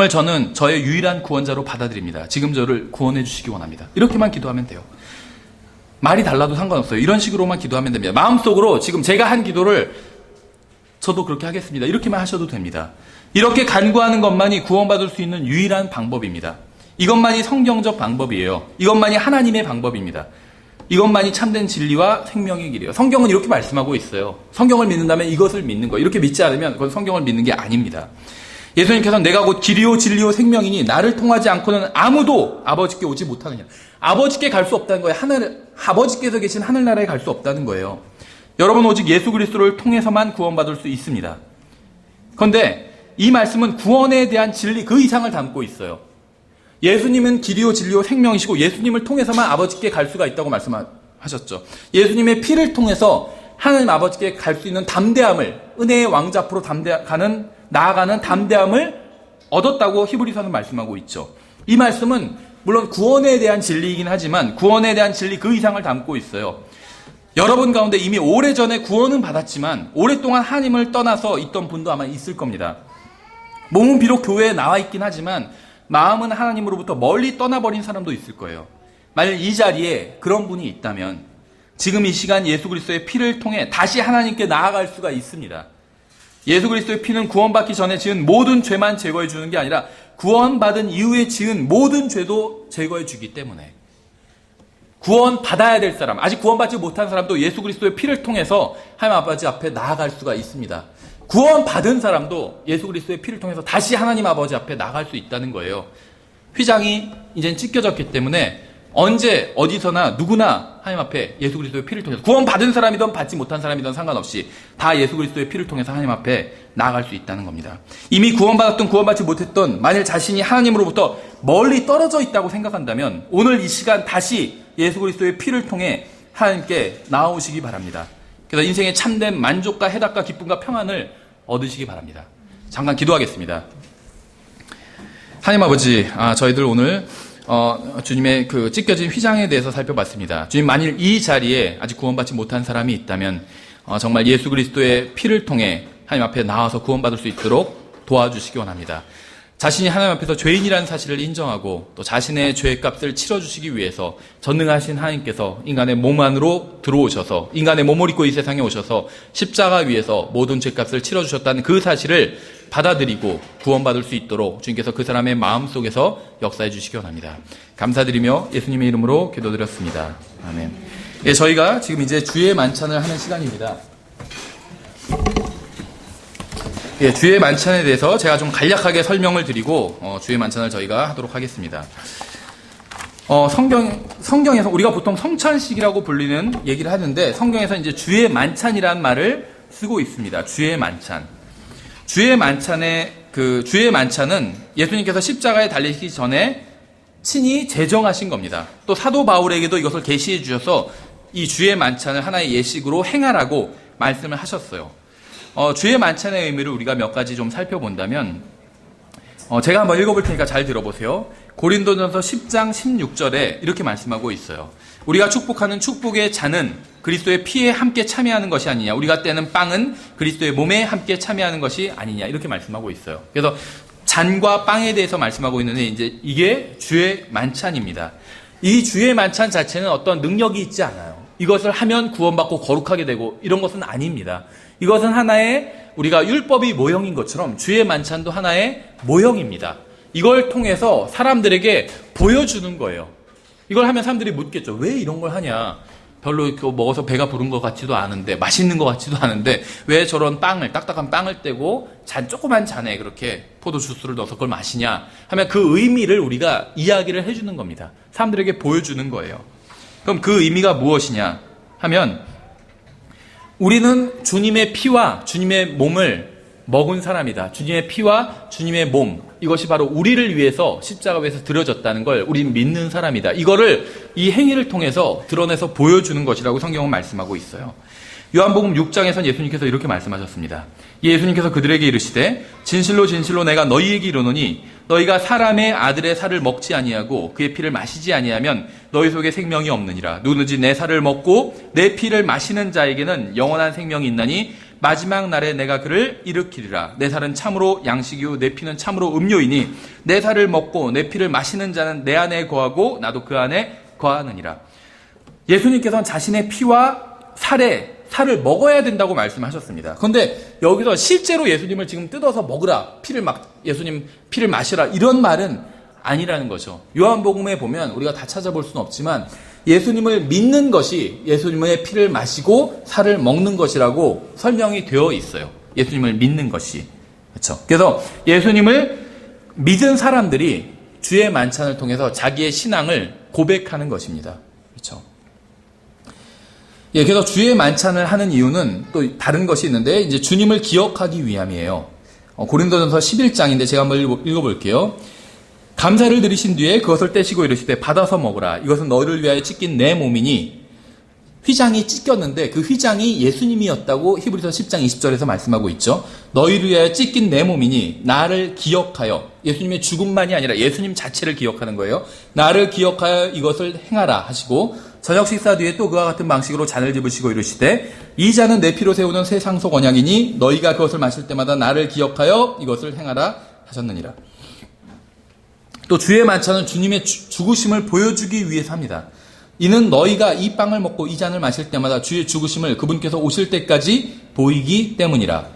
저는 저의 유일한 구원자로 받아들입니다. 지금 저를 구원해 주시기 원합니다. 이렇게만 기도하면 돼요. 말이 달라도 상관없어요. 이런 식으로만 기도하면 됩니다. 마음속으로 지금 제가 한 기도를 저도 그렇게 하겠습니다. 이렇게만 하셔도 됩니다. 이렇게 간구하는 것만이 구원받을 수 있는 유일한 방법입니다. 이것만이 성경적 방법이에요. 이것만이 하나님의 방법입니다. 이것만이 참된 진리와 생명의 길이에요. 성경은 이렇게 말씀하고 있어요. 성경을 믿는다면 이것을 믿는 거예요. 이렇게 믿지 않으면 그건 성경을 믿는 게 아닙니다. 예수님께서는 내가 곧 길이요 진리요 생명이니 나를 통하지 않고는 아무도 아버지께 오지 못하느냐. 아버지께 갈 수 없다는 거예요. 아버지께서 계신 하늘나라에 갈 수 없다는 거예요. 여러분 오직 예수 그리스도를 통해서만 구원받을 수 있습니다. 그런데 이 말씀은 구원에 대한 진리 그 이상을 담고 있어요. 예수님은 길이요 진리요 생명이시고 예수님을 통해서만 아버지께 갈 수가 있다고 말씀하셨죠. 예수님의 피를 통해서 하나님 아버지께 갈 수 있는 담대함을 은혜의 왕자 앞으로 나아가는 담대함을 얻었다고 히브리서는 말씀하고 있죠. 이 말씀은 물론 구원에 대한 진리이긴 하지만 구원에 대한 진리 그 이상을 담고 있어요. 여러분 가운데 이미 오래전에 구원은 받았지만 오랫동안 하나님을 떠나서 있던 분도 아마 있을 겁니다. 몸은 비록 교회에 나와 있긴 하지만 마음은 하나님으로부터 멀리 떠나버린 사람도 있을 거예요. 만약 이 자리에 그런 분이 있다면 지금 이 시간 예수 그리스도의 피를 통해 다시 하나님께 나아갈 수가 있습니다. 예수 그리스도의 피는 구원받기 전에 지은 모든 죄만 제거해 주는 게 아니라 구원받은 이후에 지은 모든 죄도 제거해 주기 때문에 구원받아야 될 사람, 아직 구원받지 못한 사람도 예수 그리스도의 피를 통해서 하나님 아버지 앞에 나아갈 수가 있습니다. 구원받은 사람도 예수 그리스도의 피를 통해서 다시 하나님 아버지 앞에 나갈 수 있다는 거예요. 휘장이 이젠 찢겨졌기 때문에 언제 어디서나 누구나 하나님 앞에 예수 그리스도의 피를 통해서 구원받은 사람이든 받지 못한 사람이든 상관없이 다 예수 그리스도의 피를 통해서 하나님 앞에 나아갈 수 있다는 겁니다. 이미 구원받았던 구원받지 못했던 만일 자신이 하나님으로부터 멀리 떨어져 있다고 생각한다면 오늘 이 시간 다시 예수 그리스도의 피를 통해 하나님께 나아오시기 바랍니다. 그래서 인생의 참된 만족과 해답과 기쁨과 평안을 얻으시기 바랍니다. 잠깐 기도하겠습니다. 하나님 아버지, 저희들 오늘 주님의 그 찢겨진 휘장에 대해서 살펴봤습니다. 주님, 만일 이 자리에 아직 구원받지 못한 사람이 있다면 정말 예수 그리스도의 피를 통해 하나님 앞에 나와서 구원받을 수 있도록 도와주시기 원합니다. 자신이 하나님 앞에서 죄인이라는 사실을 인정하고 또 자신의 죄의 값을 치러주시기 위해서 전능하신 하나님께서 인간의 몸 안으로 들어오셔서 인간의 몸을 입고 이 세상에 오셔서 십자가 위에서 모든 죄값을 치러주셨다는 그 사실을 받아들이고 구원받을 수 있도록 주님께서 그 사람의 마음속에서 역사해 주시기 원합니다. 감사드리며 예수님의 이름으로 기도드렸습니다. 아멘. 예, 저희가 지금 이제 주의 만찬을 하는 시간입니다. 예, 주의 만찬에 대해서 제가 좀 간략하게 설명을 드리고 주의 만찬을 저희가 하도록 하겠습니다. 성경에서 우리가 보통 성찬식이라고 불리는 얘기를 하는데 성경에서 이제 주의 만찬이라는 말을 쓰고 있습니다. 주의 만찬. 주의 만찬은 예수님께서 십자가에 달리시기 전에 친히 제정하신 겁니다. 또 사도 바울에게도 이것을 계시해 주셔서 이 주의 만찬을 하나의 예식으로 행하라고 말씀을 하셨어요. 주의 만찬의 의미를 우리가 몇 가지 좀 살펴본다면 제가 한번 읽어볼 테니까 잘 들어보세요. 고린도전서 10장 16절에 이렇게 말씀하고 있어요. 우리가 축복하는 축복의 잔은 그리스도의 피에 함께 참여하는 것이 아니냐. 우리가 떼는 빵은 그리스도의 몸에 함께 참여하는 것이 아니냐. 이렇게 말씀하고 있어요. 그래서 잔과 빵에 대해서 말씀하고 있는데 이제 이게 주의 만찬입니다. 이 주의 만찬 자체는 어떤 능력이 있지 않아요. 이것을 하면 구원받고 거룩하게 되고 이런 것은 아닙니다. 이것은 하나의 우리가 율법이 모형인 것처럼 주의 만찬도 하나의 모형입니다. 이걸 통해서 사람들에게 보여주는 거예요. 이걸 하면 사람들이 묻겠죠. 왜 이런 걸 하냐? 별로 이렇게 먹어서 배가 부른 것 같지도 않은데, 맛있는 것 같지도 않은데 왜 저런 빵을, 딱딱한 빵을 떼고 조그만 잔에 그렇게 포도주스를 넣어서 그걸 마시냐 하면 그 의미를 우리가 이야기를 해주는 겁니다. 사람들에게 보여주는 거예요. 그럼 그 의미가 무엇이냐 하면 우리는 주님의 피와 주님의 몸을 먹은 사람이다. 주님의 피와 주님의 몸, 이것이 바로 우리를 위해서 십자가 위에서 드려졌다는 걸 우린 믿는 사람이다. 이거를 이 행위를 통해서 드러내서 보여주는 것이라고 성경은 말씀하고 있어요. 요한복음 6장에서는 예수님께서 이렇게 말씀하셨습니다. 예수님께서 그들에게 이르시되 진실로 진실로 내가 너희에게 이르노니 너희가 사람의 아들의 살을 먹지 아니하고 그의 피를 마시지 아니하면 너희 속에 생명이 없느니라. 누구든지 내 살을 먹고 내 피를 마시는 자에게는 영원한 생명이 있나니 마지막 날에 내가 그를 일으키리라. 내 살은 참으로 양식이요 내 피는 참으로 음료이니 내 살을 먹고 내 피를 마시는 자는 내 안에 거하고 나도 그 안에 거하느니라. 예수님께서는 자신의 피와 살을 먹어야 된다고 말씀하셨습니다. 그런데 여기서 실제로 예수님을 지금 뜯어서 먹으라, 예수님 피를 마시라, 이런 말은 아니라는 거죠. 요한복음에 보면 우리가 다 찾아볼 수는 없지만 예수님을 믿는 것이 예수님의 피를 마시고 살을 먹는 것이라고 설명이 되어 있어요. 예수님을 믿는 것이. 그렇죠. 그래서 예수님을 믿은 사람들이 주의 만찬을 통해서 자기의 신앙을 고백하는 것입니다. 그렇죠. 예, 그래서 주의 만찬을 하는 이유는 또 다른 것이 있는데 이제 주님을 기억하기 위함이에요. 고린도전서 11장인데 제가 한번 읽어볼게요. 감사를 드리신 뒤에 그것을 떼시고 이르시되 받아서 먹으라. 이것은 너희를 위하여 찢긴 내 몸이니, 휘장이 찢겼는데 그 휘장이 예수님이었다고 히브리서 10장 20절에서 말씀하고 있죠. 너희를 위하여 찢긴 내 몸이니 나를 기억하여, 예수님의 죽음만이 아니라 예수님 자체를 기억하는 거예요. 나를 기억하여 이것을 행하라 하시고 저녁 식사 뒤에 또 그와 같은 방식으로 잔을 집으시고 이르시되 이 잔은 내 피로 세우는 새 상속 언약이니 너희가 그것을 마실 때마다 나를 기억하여 이것을 행하라 하셨느니라. 또 주의 만찬은 주님의 죽으심을 보여주기 위해서 합니다. 이는 너희가 이 빵을 먹고 이 잔을 마실 때마다 주의 죽으심을 그분께서 오실 때까지 보이기 때문이라.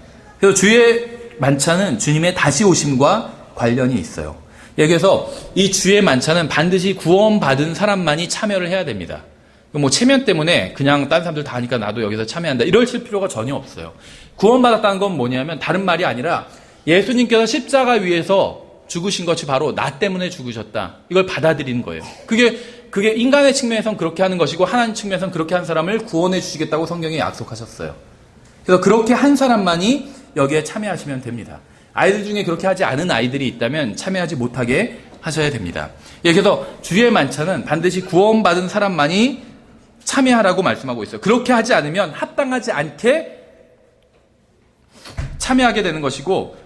그래서 주의 만찬은 주님의 다시 오심과 관련이 있어요. 여기서 이 주의 만찬은 반드시 구원받은 사람만이 참여를 해야 됩니다. 뭐 체면 때문에 그냥 다른 사람들 다 하니까 나도 여기서 참여한다, 이러실 필요가 전혀 없어요. 구원받았다는 건 뭐냐면 다른 말이 아니라 예수님께서 십자가 위에서 죽으신 것이 바로 나 때문에 죽으셨다, 이걸 받아들이는 거예요. 그게 인간의 측면에서는 그렇게 하는 것이고 하나님 측면에서는 그렇게 한 사람을 구원해 주시겠다고 성경에 약속하셨어요. 그래서 그렇게 한 사람만이 여기에 참여하시면 됩니다. 아이들 중에 그렇게 하지 않은 아이들이 있다면 참여하지 못하게 하셔야 됩니다. 예, 그래서 주의 만찬은 반드시 구원받은 사람만이 참여하라고 말씀하고 있어요. 그렇게 하지 않으면 합당하지 않게 참여하게 되는 것이고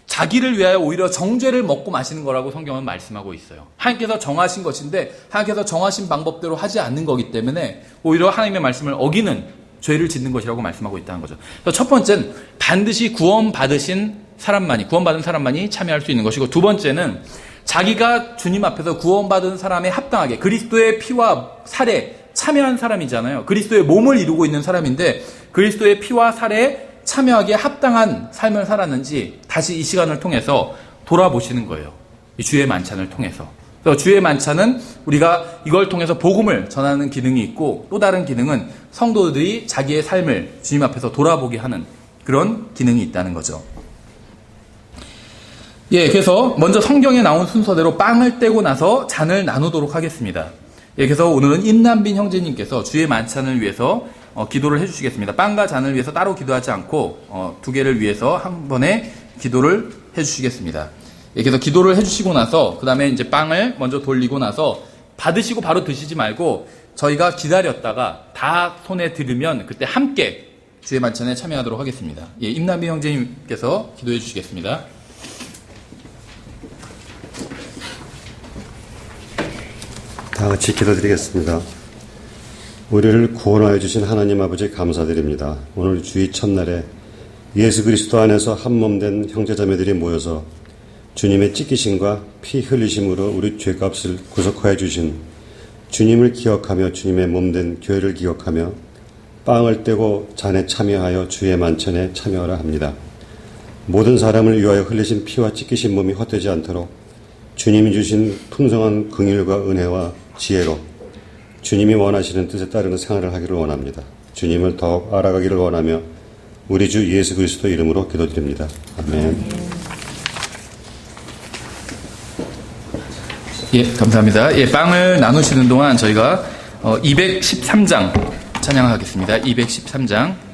자기를 위하여 오히려 정죄를 먹고 마시는 거라고 성경은 말씀하고 있어요. 하나님께서 정하신 것인데 하나님께서 정하신 방법대로 하지 않는 거기 때문에 오히려 하나님의 말씀을 어기는 죄를 짓는 것이라고 말씀하고 있다는 거죠. 그래서 첫 번째는 반드시 구원받은 사람만이 참여할 수 있는 것이고, 두 번째는 자기가 주님 앞에서 구원받은 사람에 합당하게 그리스도의 피와 살에 참여한 사람이잖아요. 그리스도의 몸을 이루고 있는 사람인데 그리스도의 피와 살에 참여하기에 합당한 삶을 살았는지 다시 이 시간을 통해서 돌아보시는 거예요. 이 주의 만찬을 통해서. 그래서 주의 만찬은 우리가 이걸 통해서 복음을 전하는 기능이 있고, 또 다른 기능은 성도들이 자기의 삶을 주님 앞에서 돌아보게 하는 그런 기능이 있다는 거죠. 예, 그래서 먼저 성경에 나온 순서대로 빵을 떼고 나서 잔을 나누도록 하겠습니다. 예, 그래서 오늘은 임남빈 형제님께서 주의 만찬을 위해서 기도를 해주시겠습니다. 빵과 잔을 위해서 따로 기도하지 않고 두 개를 위해서 한 번에 기도를 해주시겠습니다. 예, 그래서 기도를 해주시고 나서 그 다음에 이제 빵을 먼저 돌리고 나서 받으시고 바로 드시지 말고 저희가 기다렸다가 다 손에 들으면 그때 함께 주의 만찬에 참여하도록 하겠습니다. 예, 임남빈 형제님께서 기도해 주시겠습니다. 다 같이 기도드리겠습니다. 우리를 구원하여 주신 하나님 아버지 감사드립니다. 오늘 주의 첫날에 예수 그리스도 안에서 한몸된 형제자매들이 모여서 주님의 찢기심과 피 흘리심으로 우리 죄값을 구속하여 주신 주님을 기억하며 주님의 몸된 교회를 기억하며 빵을 떼고 잔에 참여하여 주의 만찬에 참여하라 합니다. 모든 사람을 위하여 흘리신 피와 찢기신 몸이 헛되지 않도록 주님이 주신 풍성한 긍휼과 은혜와 지혜로 주님이 원하시는 뜻에 따르는 생활을 하기를 원합니다. 주님을 더욱 알아가기를 원하며 우리 주 예수 그리스도 이름으로 기도드립니다. 아멘. 예, 감사합니다. 예, 빵을 나누시는 동안 저희가 213장 찬양하겠습니다. 213장.